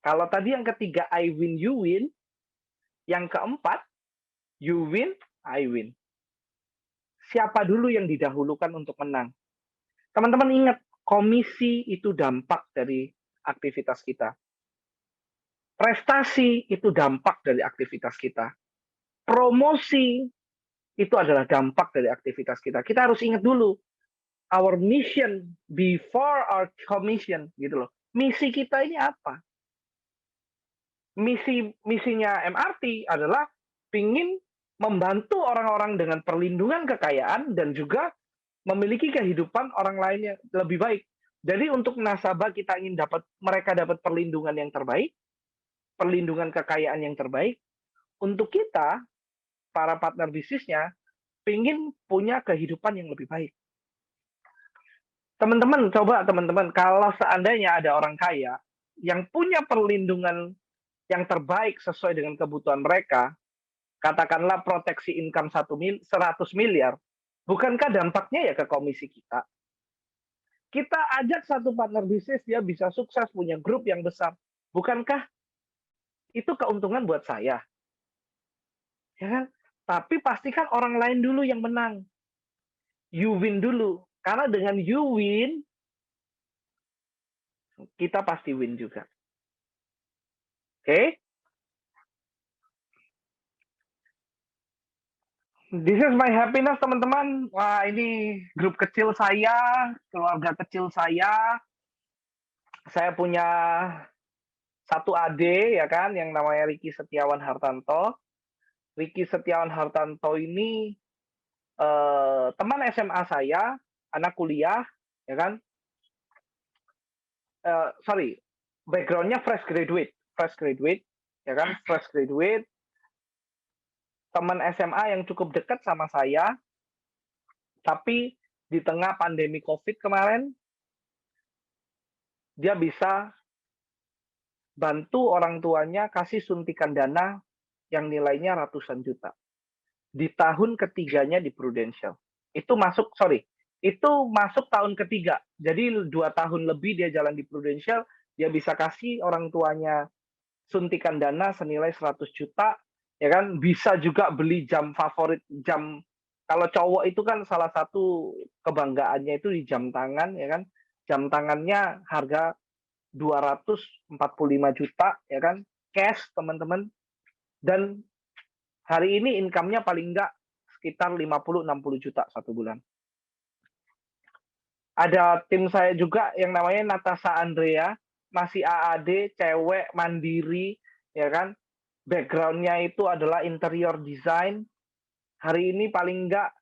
Kalau tadi yang ketiga I win, you win, yang keempat you win, I win. Siapa dulu yang didahulukan untuk menang? Teman-teman ingat, komisi itu dampak dari aktivitas kita. Prestasi itu dampak dari aktivitas kita. Promosi itu adalah dampak dari aktivitas kita. Kita harus ingat dulu, our mission before our commission, gitu loh. Misi kita ini apa? Misinya MRT adalah ingin membantu orang-orang dengan perlindungan kekayaan dan juga memiliki kehidupan orang lainnya lebih baik. Jadi untuk nasabah kita ingin mereka dapat perlindungan yang terbaik, perlindungan kekayaan yang terbaik. Untuk kita, para partner bisnisnya, ingin punya kehidupan yang lebih baik. Teman-teman, kalau seandainya ada orang kaya yang punya perlindungan yang terbaik sesuai dengan kebutuhan mereka, katakanlah proteksi income 100 miliar, bukankah dampaknya ya ke komisi kita? Kita ajak satu partner bisnis, dia bisa sukses, punya grup yang besar. Bukankah itu keuntungan buat saya? Ya kan? Tapi pastikan orang lain dulu yang menang. You win dulu. Karena dengan you win, kita pasti win juga. Oke? This is my happiness, teman-teman. Wah, ini grup kecil saya, keluarga kecil saya. Saya punya satu adik, ya kan, yang namanya Ricky Setiawan Hartanto. Ricky Setiawan Hartanto ini teman SMA saya, anak kuliah, ya kan. Backgroundnya fresh graduate, ya kan, fresh graduate. Teman SMA yang cukup dekat sama saya, tapi di tengah pandemi COVID kemarin, dia bisa bantu orang tuanya kasih suntikan dana yang nilainya ratusan juta. Di tahun ketiganya di Prudential. Itu masuk tahun ketiga. Jadi 2 tahun lebih dia jalan di Prudential, dia bisa kasih orang tuanya suntikan dana senilai 100 juta, ya kan? Bisa juga beli jam favorit, jam kalau cowok itu kan salah satu kebanggaannya itu di jam tangan, ya kan? Jam tangannya harga 245 juta, ya kan? Cash, teman-teman. Dan hari ini income-nya paling enggak sekitar 50-60 juta satu bulan. Ada tim saya juga yang namanya Natasha Andrea, masih AAD, cewek, mandiri, ya kan? Background-nya itu adalah interior design. Hari ini paling enggak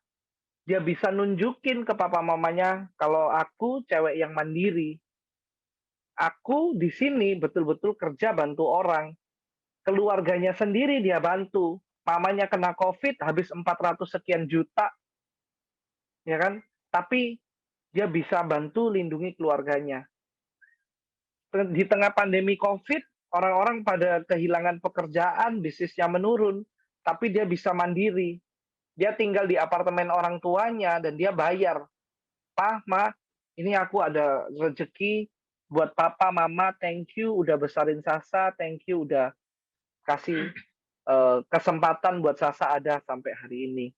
dia bisa nunjukin ke papa mamanya kalau aku cewek yang mandiri. Aku di sini betul-betul kerja bantu orang. Keluarganya sendiri dia bantu. Mamanya kena COVID habis 400 sekian juta. Ya kan? Tapi dia bisa bantu lindungi keluarganya. Di tengah pandemi COVID, orang-orang pada kehilangan pekerjaan, bisnisnya menurun, tapi dia bisa mandiri. Dia tinggal di apartemen orang tuanya dan dia bayar. "Pa, Ma, ini aku ada rezeki buat papa, mama, thank you udah besarin Sasa, thank you udah kasih kesempatan buat Sasa ada sampai hari ini."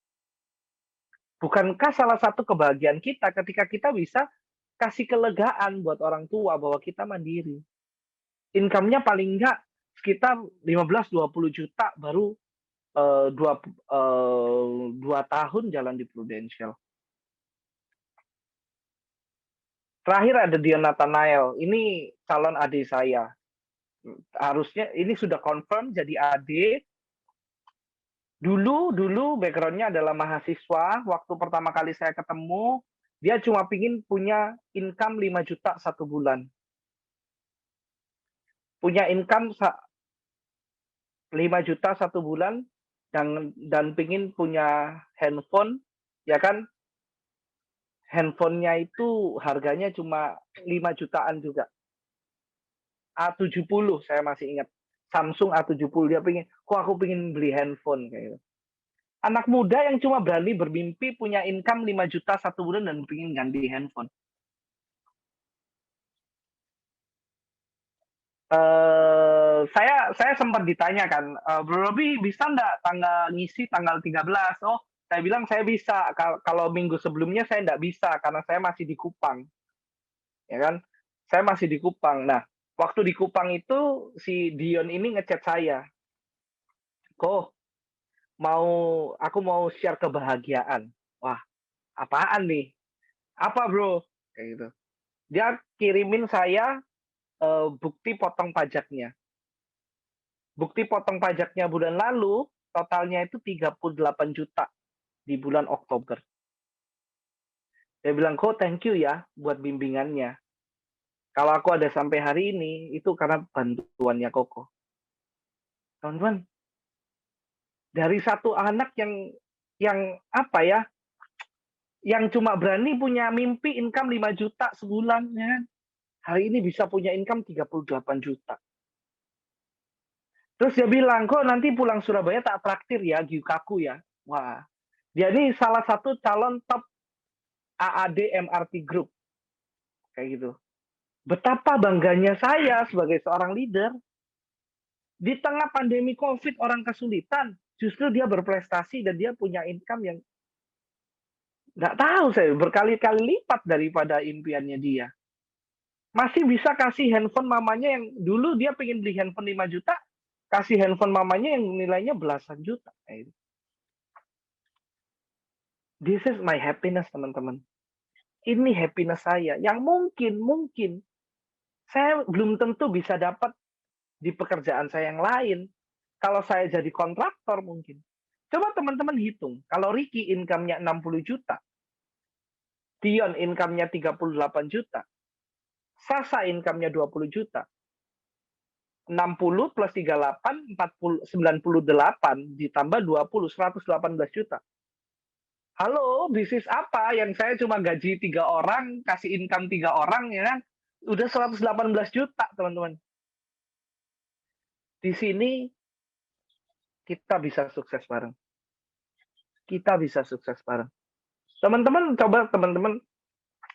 Bukankah salah satu kebahagiaan kita ketika kita bisa kasih kelegaan buat orang tua bahwa kita mandiri? Income-nya paling enggak sekitar 15-20 juta baru 2 tahun jalan di Prudential. Terakhir ada Dion Nathanael, ini calon adik saya. Harusnya ini sudah confirm jadi adik. Dulu background-nya adalah mahasiswa. Waktu pertama kali saya ketemu, dia cuma pingin punya income 5 juta satu bulan. Punya income 5 juta satu bulan dan pingin punya handphone, ya kan? Handphonenya itu harganya cuma 5 jutaan juga. A70 saya masih ingat. Samsung A70 dia pingin, kok aku pingin beli handphone kayak gitu. Anak muda yang cuma berani bermimpi punya income 5 juta satu bulan dan pingin ganti handphone. Saya sempat ditanyakan, Bro Robi bisa nggak ngisi tanggal 13? Oh, saya bilang saya bisa. Kalau minggu sebelumnya saya nggak bisa karena saya masih di Kupang, ya kan? Saya masih di Kupang. Nah, waktu di Kupang itu si Dion ini ngechat saya, "Kok aku mau share kebahagiaan." Wah, apaan nih? "Apa bro?" Kayak gitu. Dia kirimin saya bukti potong pajaknya. Bukti potong pajaknya bulan lalu, totalnya itu 38 juta di bulan Oktober. Dia bilang, "Kok thank you ya buat bimbingannya. Kalau aku ada sampai hari ini, itu karena bantuannya Koko." Teman-teman, dari satu anak yang apa ya, yang cuma berani punya mimpi income 5 juta sebulan, ya kan? Hari ini bisa punya income 38 juta. Terus dia bilang, "Kok nanti pulang Surabaya tak traktir ya, Gyukaku ya." Wah, dia ini salah satu calon top AAD MRT Group. Kayak gitu. Betapa bangganya saya sebagai seorang leader. Di tengah pandemi COVID, orang kesulitan, justru dia berprestasi dan dia punya income yang nggak tahu saya, berkali-kali lipat daripada impiannya dia. Masih bisa kasih handphone mamanya yang dulu dia pengen beli handphone 5 juta, kasih handphone mamanya yang nilainya belasan juta. This is my happiness, teman-teman. Ini happiness saya yang mungkin saya belum tentu bisa dapat di pekerjaan saya yang lain. Kalau saya jadi kontraktor mungkin. Coba teman-teman hitung, kalau Ricky income-nya 60 juta, Dion income-nya 38 juta, Sasa income-nya 20 juta, 60 plus 38, 98 ditambah 20, 118 juta. Halo, bisnis apa yang saya cuma gaji 3 orang, kasih income 3 orang, ya kan? Udah 118 juta, teman-teman. Di sini kita bisa sukses bareng. Kita bisa sukses bareng. Teman-teman, coba teman-teman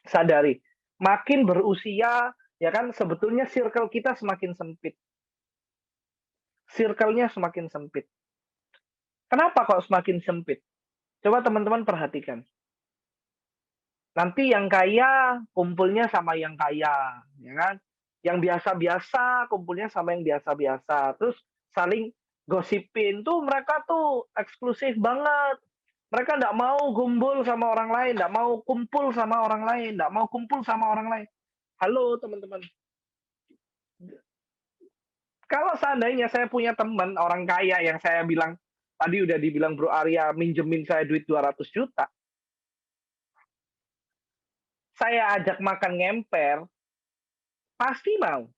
sadari, makin berusia, ya kan, sebetulnya circle kita semakin sempit. Circle-nya semakin sempit. Kenapa kok semakin sempit? Coba teman-teman perhatikan. Nanti yang kaya kumpulnya sama yang kaya, ya kan? Yang biasa-biasa kumpulnya sama yang biasa-biasa. Terus saling gosipin tuh, mereka tuh eksklusif banget. Mereka nggak mau kumpul sama orang lain, nggak mau kumpul sama orang lain, nggak mau kumpul sama orang lain. Halo teman-teman. Kalau seandainya saya punya teman orang kaya yang saya bilang, tadi udah dibilang Bro Arya minjemin saya duit 200 juta. Saya ajak makan ngemper, pasti mau.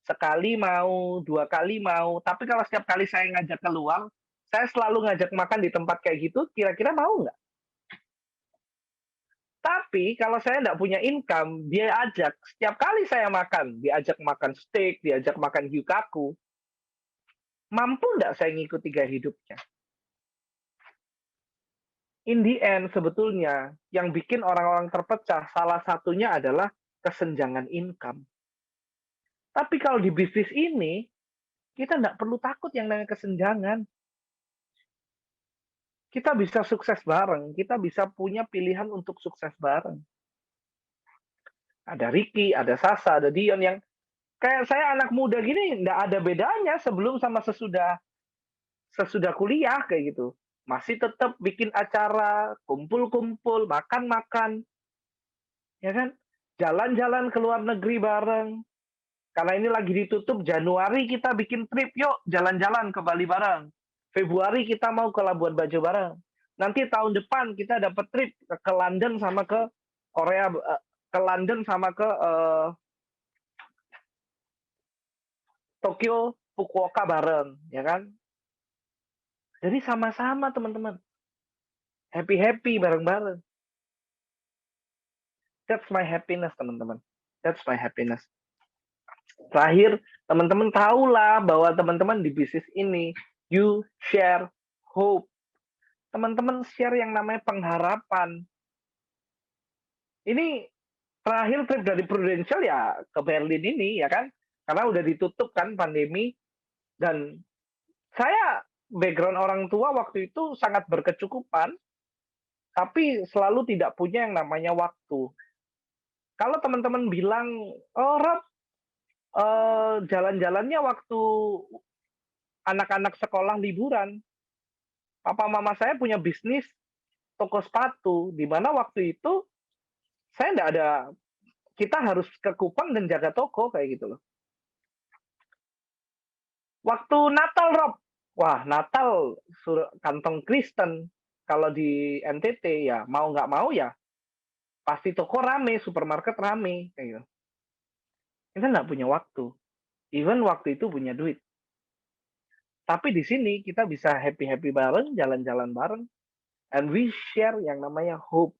Sekali mau, 2 kali mau. Tapi kalau setiap kali saya ngajak keluar, saya selalu ngajak makan di tempat kayak gitu, kira-kira mau nggak? Tapi kalau saya nggak punya income, dia ajak. Setiap kali saya makan, diajak makan steak, diajak makan gyukaku, mampu nggak saya ngikuti gaya hidupnya? In the end, sebetulnya yang bikin orang-orang terpecah, salah satunya adalah kesenjangan income. Tapi kalau di bisnis ini, kita nggak perlu takut yang namanya kesenjangan. Kita bisa sukses bareng, kita bisa punya pilihan untuk sukses bareng. Ada Ricky, ada Sasa, ada Dion yang kayak saya anak muda gini, nggak ada bedanya sebelum sama sesudah kuliah kayak gitu. Masih tetap bikin acara, kumpul-kumpul, makan-makan, ya kan? Jalan-jalan ke luar negeri bareng. Karena ini lagi ditutup, Januari kita bikin trip, yuk jalan-jalan ke Bali bareng. Februari kita mau ke Labuan Bajo bareng. Nanti tahun depan kita dapat trip ke London sama ke Korea, ke London sama ke Tokyo, Fukuoka bareng, ya kan? Jadi sama-sama teman-teman. Happy-happy bareng-bareng. That's my happiness, teman-teman. That's my happiness. Terakhir, teman-teman tahulah bahwa teman-teman di bisnis ini, you share hope. Teman-teman share yang namanya pengharapan. Ini terakhir trip dari Prudential ya ke Berlin ini, ya kan? Karena udah ditutup kan pandemi. Dan saya background orang tua waktu itu sangat berkecukupan, tapi selalu tidak punya yang namanya waktu. Kalau teman-teman bilang, oh Rob, jalan-jalannya waktu anak-anak sekolah liburan. Papa mama saya punya bisnis toko sepatu, di mana waktu itu saya nggak ada, kita harus ke Kupang dan jaga toko kayak gitu loh. Waktu Natal, Rob, wah Natal kantong Kristen, kalau di NTT ya mau nggak mau ya pasti toko rame, supermarket rame kayak gitu. Kita nggak punya waktu, even waktu itu punya duit. Tapi di sini kita bisa happy-happy bareng, jalan-jalan bareng, and we share yang namanya hope.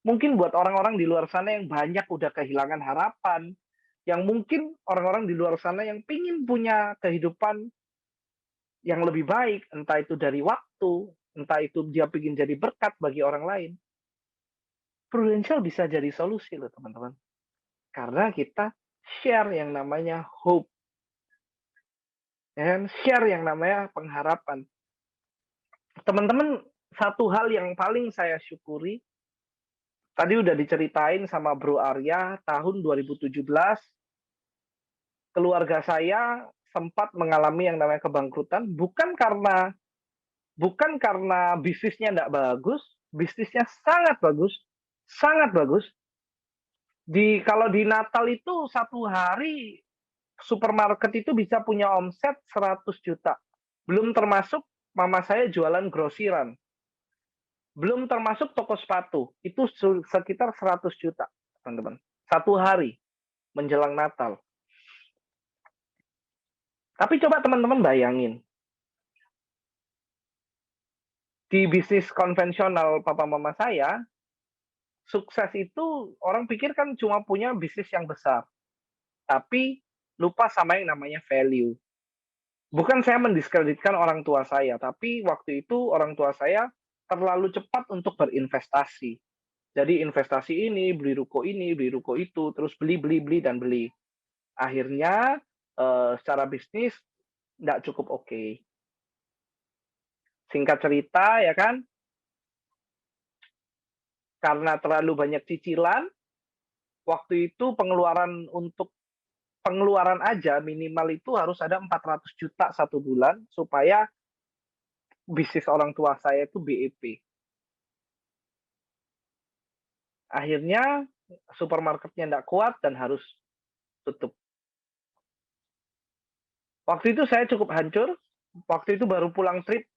Mungkin buat orang-orang di luar sana yang banyak udah kehilangan harapan, yang mungkin orang-orang di luar sana yang pingin punya kehidupan yang lebih baik, entah itu dari waktu, entah itu dia pingin jadi berkat bagi orang lain. Prudential bisa jadi solusi loh teman-teman. Karena kita share yang namanya hope. Dan share yang namanya pengharapan. Teman-teman, satu hal yang paling saya syukuri, tadi udah diceritain sama Bro Arya, tahun 2017, keluarga saya sempat mengalami yang namanya kebangkrutan, bukan karena bisnisnya nggak bagus, bisnisnya sangat bagus, sangat bagus. Kalau di Natal itu satu hari supermarket itu bisa punya omset 100 juta. Belum termasuk mama saya jualan grosiran. Belum termasuk toko sepatu. Itu sekitar 100 juta, teman-teman. Satu hari menjelang Natal. Tapi coba teman-teman bayangin. Di bisnis konvensional papa mama saya, sukses itu orang pikir kan cuma punya bisnis yang besar. Tapi lupa sama yang namanya value. Bukan saya mendiskreditkan orang tua saya, tapi waktu itu orang tua saya terlalu cepat untuk berinvestasi. Jadi investasi ini, beli ruko itu, terus beli, dan beli. Akhirnya secara bisnis nggak cukup oke. Singkat cerita ya kan, karena terlalu banyak cicilan, waktu itu pengeluaran aja minimal itu harus ada 400 juta satu bulan supaya bisnis orang tua saya itu BEP. Akhirnya supermarketnya nggak kuat dan harus tutup. Waktu itu saya cukup hancur. Waktu itu baru pulang trip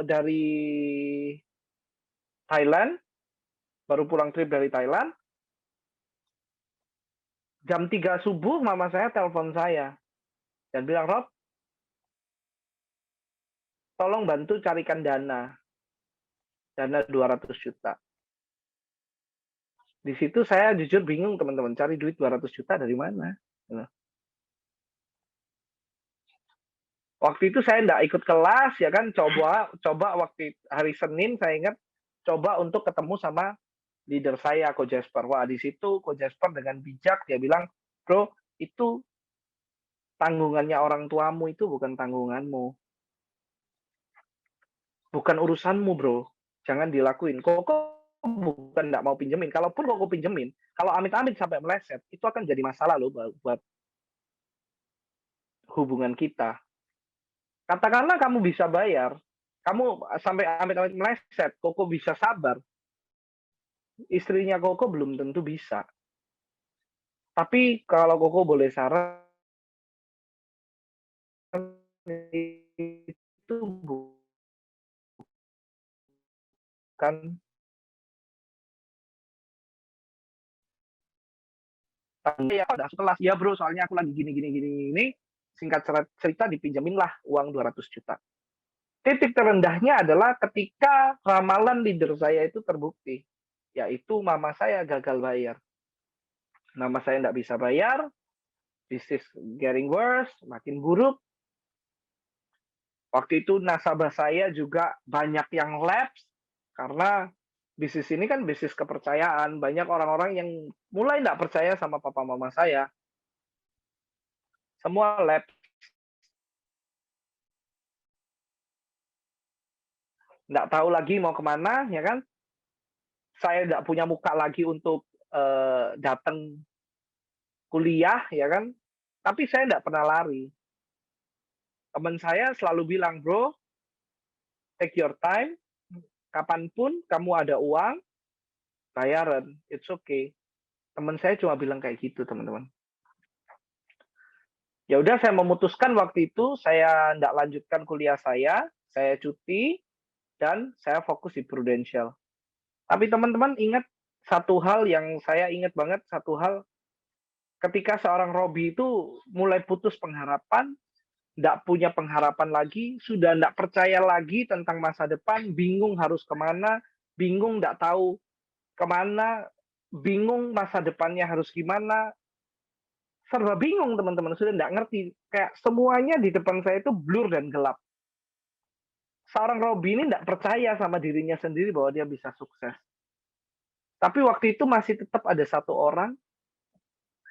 dari Thailand. Jam 3 subuh mama saya telepon saya dan bilang, Rob, tolong bantu carikan dana 200 juta. Di situ saya jujur bingung teman-teman, cari duit 200 juta dari mana? Waktu itu saya nggak ikut kelas ya kan, coba waktu hari Senin saya ingat coba untuk ketemu sama leader saya, Coach Jasper. Wah, di situ Coach Jasper dengan bijak dia bilang, bro, itu tanggungannya orang tuamu, itu bukan tanggunganmu. Bukan urusanmu, bro. Jangan dilakuin. Koko bukan nggak mau pinjemin. Kalaupun Koko pinjemin, kalau amit-amit sampai meleset, itu akan jadi masalah loh buat hubungan kita. Katakanlah kamu bisa bayar, kamu sampai amit-amit meleset, Koko bisa sabar. Istrinya Koko belum tentu bisa. Tapi kalau Koko boleh saran, itu bukan ya udah sekelas ya bro, soalnya aku lagi gini. Singkat cerita dipinjemin lah uang 200 juta. Titik terendahnya adalah ketika ramalan leader saya itu terbukti, yaitu mama saya gagal bayar. Mama saya nggak bisa bayar, bisnis getting worse, makin buruk. Waktu itu nasabah saya juga banyak yang lapse, karena bisnis ini kan bisnis kepercayaan. Banyak orang-orang yang mulai nggak percaya sama papa mama saya. Semua lapse. Nggak tahu lagi mau kemana, ya kan? Saya nggak punya muka lagi untuk datang kuliah, ya kan? Tapi saya nggak pernah lari. Teman saya selalu bilang, bro, take your time. Kapanpun kamu ada uang, bayaran, it's okay. Teman saya cuma bilang kayak gitu, teman-teman. Ya udah, saya memutuskan waktu itu saya nggak lanjutkan kuliah saya cuti, dan saya fokus di Prudential. Tapi teman-teman ingat satu hal yang saya ingat banget, ketika seorang Robi itu mulai putus pengharapan, nggak punya pengharapan lagi, sudah nggak percaya lagi tentang masa depan, bingung harus kemana, bingung nggak tahu kemana, bingung masa depannya harus gimana, serba bingung teman-teman, sudah nggak ngerti, kayak semuanya di depan saya itu blur dan gelap. Seorang Robi ini nggak percaya sama dirinya sendiri bahwa dia bisa sukses. Tapi waktu itu masih tetap ada satu orang,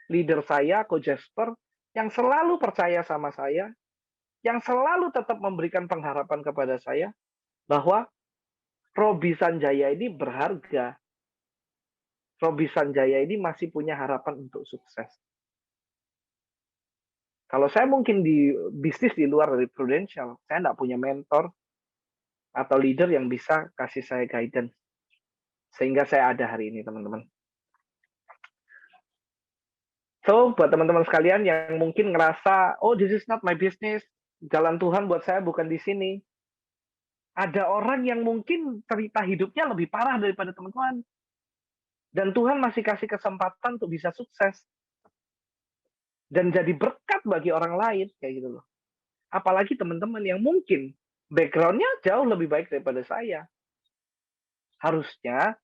leader saya, Coach Jasper, yang selalu percaya sama saya, yang selalu tetap memberikan pengharapan kepada saya, bahwa Robi Sanjaya ini berharga. Robi Sanjaya ini masih punya harapan untuk sukses. Kalau saya mungkin di bisnis di luar dari Prudential, saya nggak punya mentor atau leader yang bisa kasih saya guidance. Sehingga saya ada hari ini, teman-teman. So, buat teman-teman sekalian yang mungkin ngerasa, oh, this is not my business, jalan Tuhan buat saya bukan di sini. Ada orang yang mungkin cerita hidupnya lebih parah daripada teman-teman. Dan Tuhan masih kasih kesempatan untuk bisa sukses. Dan jadi berkat bagi orang lain, kayak gitu loh. Apalagi teman-teman yang mungkin background-nya jauh lebih baik daripada saya. Harusnya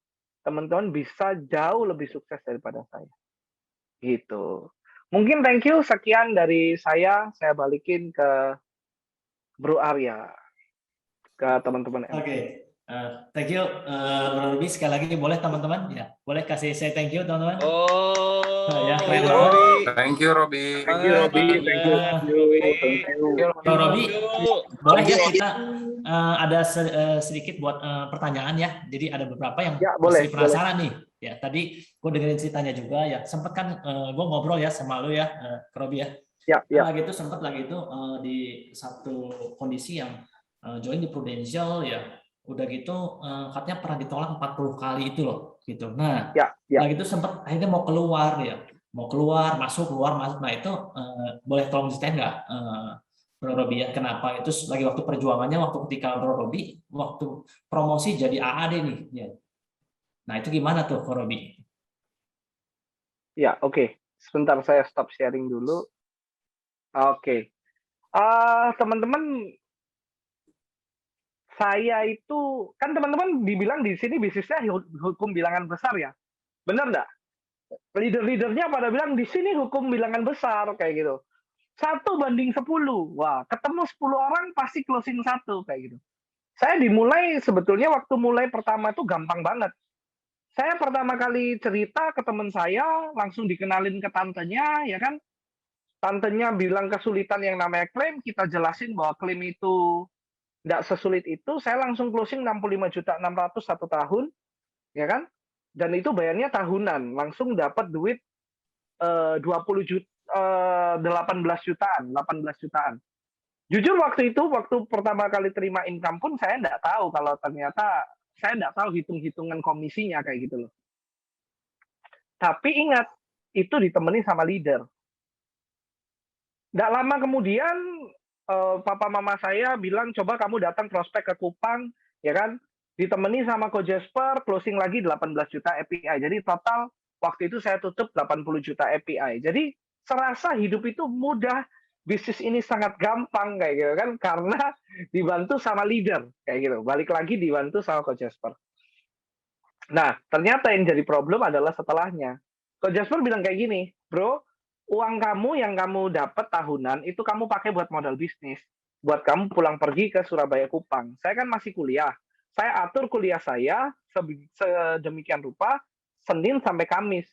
teman-teman bisa jauh lebih sukses daripada saya. Gitu. Mungkin thank you, sekian dari saya balikin ke Bro Arya ke teman-teman. Oke. Thank you, Bro Ruby. Sekali lagi boleh teman-teman? Ya, boleh kasih saya thank you teman-teman. Oh, Ya, thank keren you, banget. Robi. Thank you, Robi. Thank you Robi, thank you, Semangat, thank you, Robi. thank you. Bro Robi, Yuk. boleh ya kita ada sedikit buat pertanyaan ya. Jadi ada beberapa yang Ya, boleh, masih penasaran nih. Ya, tadi gue dengerin ceritanya juga ya. Sempet kan gue ngobrol ya sama lu ya, ke Robi ya. Ya, ya. Lagi itu sempat lagi itu di satu kondisi yang join di Prudential ya. Udah gitu katanya pernah ditolak 40 kali itu loh gitu. Nah, Ya, ya. lagi itu sempat akhirnya mau keluar ya. Mau keluar, masuk, keluar, masuk. Nah, itu boleh tolong ceritain nggak Bro Robi ya, kenapa itu lagi waktu perjuangannya waktu ketika Bro Robi waktu promosi jadi AAD nih ya. Nah, itu gimana tuh Bro Robi? Ya, oke. Sebentar saya stop sharing dulu. Oke. Teman-teman, saya itu kan teman-teman dibilang di sini bisnisnya hukum bilangan besar ya. Benar nggak? Leader-leadernya pada bilang di sini hukum bilangan besar kayak gitu. 1 banding 10. Wah, ketemu 10 orang pasti closing 1 kayak gitu. Saya dimulai sebetulnya waktu mulai pertama itu gampang banget. Saya pertama kali cerita ke teman saya, langsung dikenalin ke tantenya, ya kan? Tantenya bilang kesulitan yang namanya klaim, kita jelasin bahwa klaim itu tidak sesulit itu, saya langsung closing 65.600.000 1 tahun, ya kan? Dan itu bayarnya tahunan, langsung dapat duit 20 juta, 18 jutaan. Jujur waktu itu, waktu pertama kali terima income pun saya tidak tahu kalau ternyata saya tidak tahu hitung-hitungan komisinya kayak gitu loh. Tapi ingat, itu ditemani sama leader. Tidak lama kemudian papa mama saya bilang coba kamu datang prospek ke Kupang, ya kan? Ditemani sama Coach Jasper, closing lagi 18 juta API. Jadi total waktu itu saya tutup 80 juta API. Jadi serasa hidup itu mudah, bisnis ini sangat gampang kayak gitu kan, karena dibantu sama leader kayak gitu. Balik lagi dibantu sama Coach Jasper. Nah, ternyata yang jadi problem adalah setelahnya. Coach Jasper bilang kayak gini, bro, uang kamu yang kamu dapat tahunan itu kamu pakai buat modal bisnis, buat kamu pulang pergi ke Surabaya Kupang. Saya kan masih kuliah, saya atur kuliah saya sedemikian rupa Senin sampai Kamis.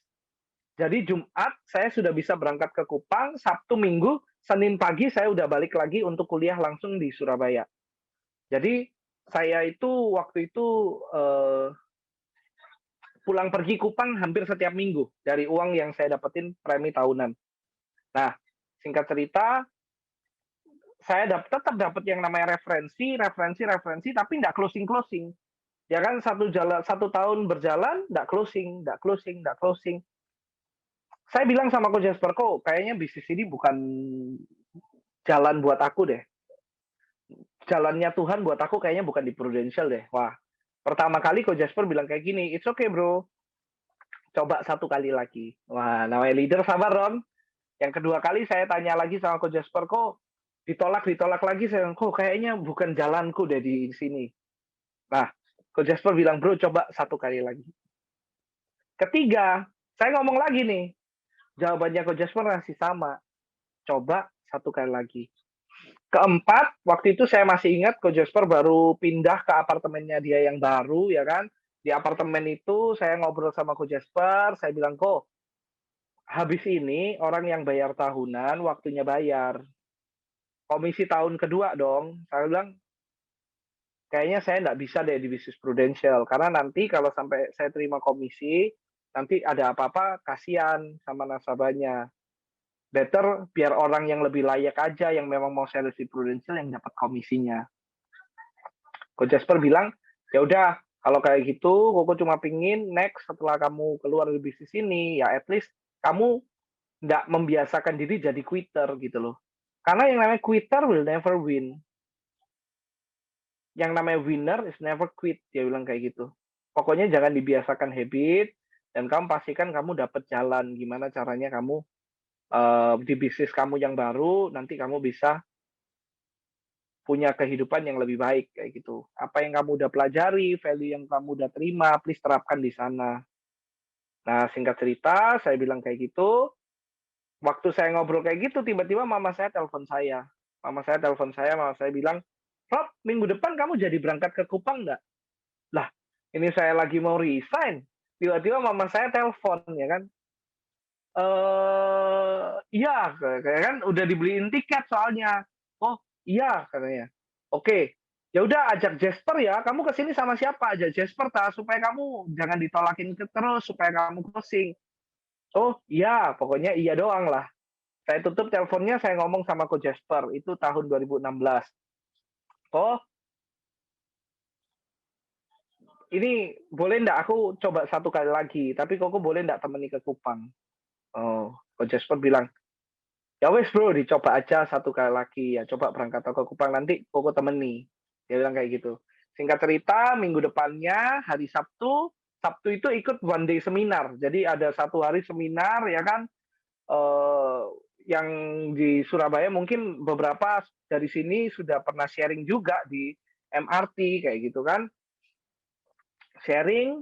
Jadi Jumat saya sudah bisa berangkat ke Kupang, Sabtu Minggu, Senin pagi saya udah balik lagi untuk kuliah langsung di Surabaya. Jadi saya itu waktu itu pulang pergi Kupang hampir setiap minggu dari uang yang saya dapetin premi tahunan. Nah, singkat cerita, saya tetap dapat yang namanya referensi, tapi nggak closing. Ya kan, 1 tahun berjalan, nggak closing. Saya bilang sama Coach Jasper, kok kayaknya bisnis ini bukan jalan buat aku deh. Jalannya Tuhan buat aku kayaknya bukan di Prudential deh. Wah, pertama kali Coach Jasper bilang kayak gini, it's okay bro, coba 1 kali lagi. Wah, namanya leader sabar Ron. Yang kedua kali saya tanya lagi sama Coach Jasper, kok ditolak lagi, saya bilang, kok kayaknya bukan jalanku deh di sini. Nah, Coach Jasper bilang, bro coba 1 kali lagi. Ketiga, saya ngomong lagi nih, jawabannya Coach Jasper masih sama, coba 1 kali lagi. Keempat, waktu itu saya masih ingat Coach Jasper baru pindah ke apartemennya dia yang baru, ya kan. Di apartemen itu saya ngobrol sama Coach Jasper, saya bilang, kok habis ini orang yang bayar tahunan waktunya bayar. Komisi tahun kedua dong. Saya bilang, kayaknya saya nggak bisa deh di bisnis Prudential. Karena nanti kalau sampai saya terima komisi, nanti ada apa-apa, kasihan sama nasabahnya. Better biar orang yang lebih layak aja, yang memang mau sales di Prudential yang dapat komisinya. Coach Jasper bilang, ya udah, kalau kayak gitu, Koko cuma pingin next setelah kamu keluar dari bisnis ini, ya at least kamu nggak membiasakan diri jadi quitter gitu loh. Karena yang namanya quitter will never win. Yang namanya winner is never quit, dia bilang kayak gitu. Pokoknya jangan dibiasakan habit, dan kamu pastikan kamu dapat jalan gimana caranya kamu di bisnis kamu yang baru, nanti kamu bisa punya kehidupan yang lebih baik kayak gitu. Apa yang kamu udah pelajari, value yang kamu udah terima, please terapkan di sana. Nah, singkat cerita, saya bilang kayak gitu. Waktu saya ngobrol kayak gitu, tiba-tiba mama saya telepon saya. Mama saya bilang, Rob, minggu depan kamu jadi berangkat ke Kupang nggak? Lah, ini saya lagi mau resign. Tiba-tiba mama saya telepon, ya kan. Iya, kayak kan udah dibeliin tiket soalnya. Oh, iya katanya. Oke, ya udah ajak Jasper ya. Kamu kesini sama siapa? Ajak Jasper supaya kamu jangan ditolakin terus, supaya kamu closing. Oh iya, pokoknya iya doang lah. Saya tutup teleponnya, saya ngomong sama Coach Jasper. Itu tahun 2016. Oh, ini boleh nggak aku coba 1 kali lagi, tapi Koko boleh nggak temani ke Kupang? Oh, Coach Jasper bilang, ya wes bro, dicoba aja 1 kali lagi. Ya coba berangkat ke Kupang, nanti Koko temani. Dia bilang kayak gitu. Singkat cerita, minggu depannya, hari Sabtu itu ikut one day seminar. Jadi ada 1 hari seminar, ya kan, yang di Surabaya mungkin beberapa dari sini sudah pernah sharing juga di MRT, kayak gitu kan. Sharing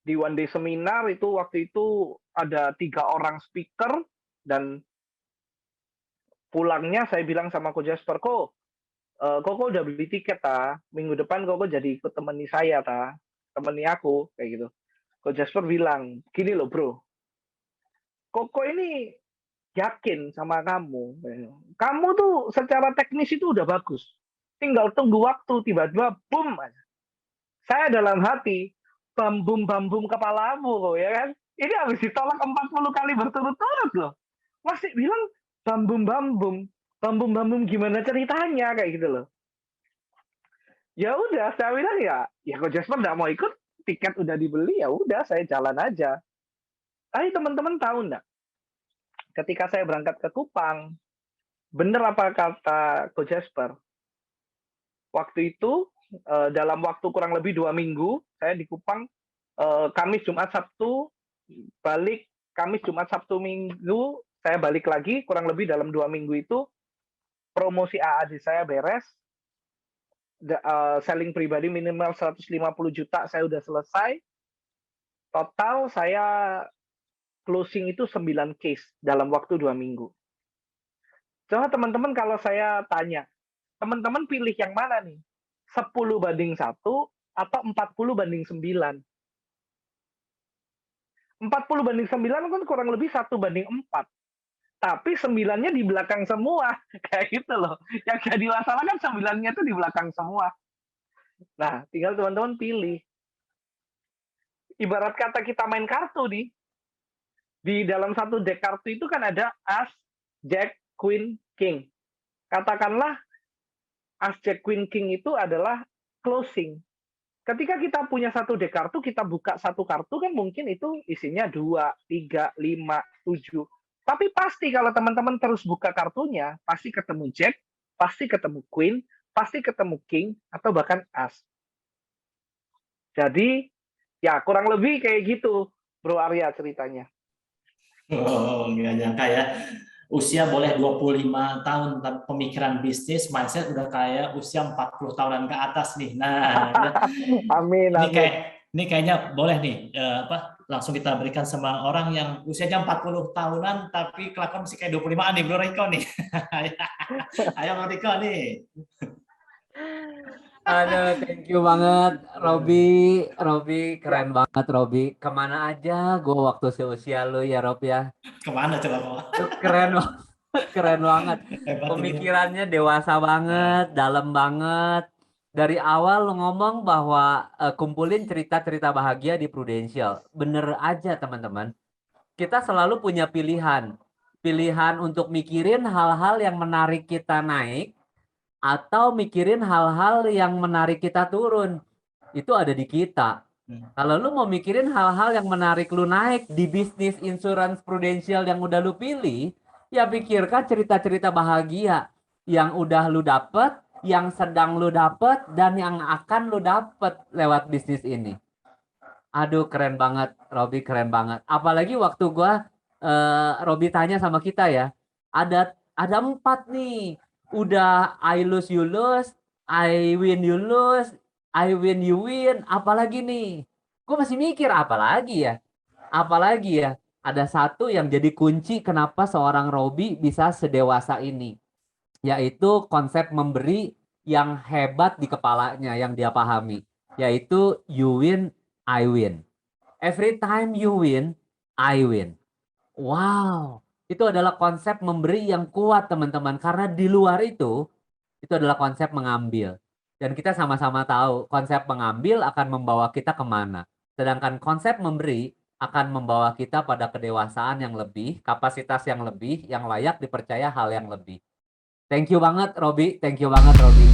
di one day seminar itu waktu itu ada 3 orang speaker, dan pulangnya saya bilang sama Coach Jasper, Koko udah beli tiket minggu depan Koko jadi ikut temani saya temani aku, kayak gitu. Coach Jasper bilang, gini loh bro, Koko ini yakin sama kamu tuh secara teknis itu udah bagus, tinggal tunggu waktu, tiba-tiba boom, saya dalam hati, bambum kepalamu kok, ya kan, ini habis ditolak 40 kali berturut-turut loh, masih bilang bambum gimana ceritanya, kayak gitu loh. Ya udah, saya bilang ya Coach Jasper nggak mau ikut, tiket udah dibeli, ya udah saya jalan aja. Tapi teman-teman tahu nggak, ketika saya berangkat ke Kupang, bener apa kata Coach Jasper, waktu itu dalam waktu kurang lebih 2 minggu saya di Kupang, Kamis Jumat Sabtu balik, Kamis Jumat Sabtu Minggu saya balik lagi, kurang lebih dalam 2 minggu itu promosi AAD saya beres, selling pribadi minimal 150 juta saya udah selesai, total saya closing itu 9 case dalam waktu 2 minggu. Coba teman-teman kalau saya tanya, teman-teman pilih yang mana nih? 10:1 atau 40:9? 40:9 kan kurang lebih 1:4. Tapi 9-nya di belakang semua. Kayak gitu loh. Yang jadi masalah kan 9-nya itu di belakang semua. Nah, tinggal teman-teman pilih. Ibarat kata kita main kartu nih. Di dalam satu deck kartu itu kan ada As, Jack, Queen, King. Katakanlah As, Jack, Queen, King itu adalah closing. Ketika kita punya satu deck kartu, kita buka satu kartu kan mungkin itu isinya 2, 3, 5, 7. Tapi pasti kalau teman-teman terus buka kartunya, pasti ketemu Jack, pasti ketemu Queen, pasti ketemu King, atau bahkan As. Jadi, ya kurang lebih kayak gitu, Bro Arya ceritanya. Oh, nggak nyangka ya. Usia boleh 25 tahun, tapi pemikiran bisnis, mindset udah kayak usia 40 tahunan ke atas nih. Nah, Amin, ini kayaknya boleh nih, langsung kita berikan sama orang yang usianya 40 tahunan, tapi kelakuan masih kayak 25-an nih, Bro Riko nih. Ayo Bro Riko nih. Aduh, thank you banget, Robi keren banget, Robi. Kemana aja gue waktu seusia lu ya, Rob ya. Kemana coba kok? Lu keren banget, keren banget. Hebat, Pemikirannya dewasa banget, dalam banget. Dari awal lu ngomong bahwa kumpulin cerita-cerita bahagia di Prudential. Bener aja teman-teman. Kita selalu punya pilihan. Pilihan untuk mikirin hal-hal yang menarik kita naik, atau mikirin hal-hal yang menarik kita turun. Itu ada di kita. Kalau lu mau mikirin hal-hal yang menarik lu naik di bisnis insurance Prudential yang udah lu pilih, ya pikirkan cerita-cerita bahagia yang udah lu dapet, yang sedang lu dapet, dan yang akan lu dapet lewat bisnis ini. Aduh, keren banget, Robi, keren banget. Apalagi waktu gua Robi tanya sama kita ya, ada 4 nih. Udah I lose you lose, I win you lose, I win you win, apalagi nih? Gue masih mikir apalagi ya? Apalagi ya? Ada satu yang jadi kunci kenapa seorang Robi bisa sedewasa ini. yaitu konsep memberi yang hebat di kepalanya, yang dia pahami, yaitu you win, I win. Every time you win, I win. Wow, itu adalah konsep memberi yang kuat teman-teman, karena di luar itu adalah konsep mengambil. Dan kita sama-sama tahu konsep mengambil akan membawa kita kemana. Sedangkan konsep memberi akan membawa kita pada kedewasaan yang lebih, kapasitas yang lebih, yang layak dipercaya hal yang lebih. Thank you banget Robi, thank you banget Robi.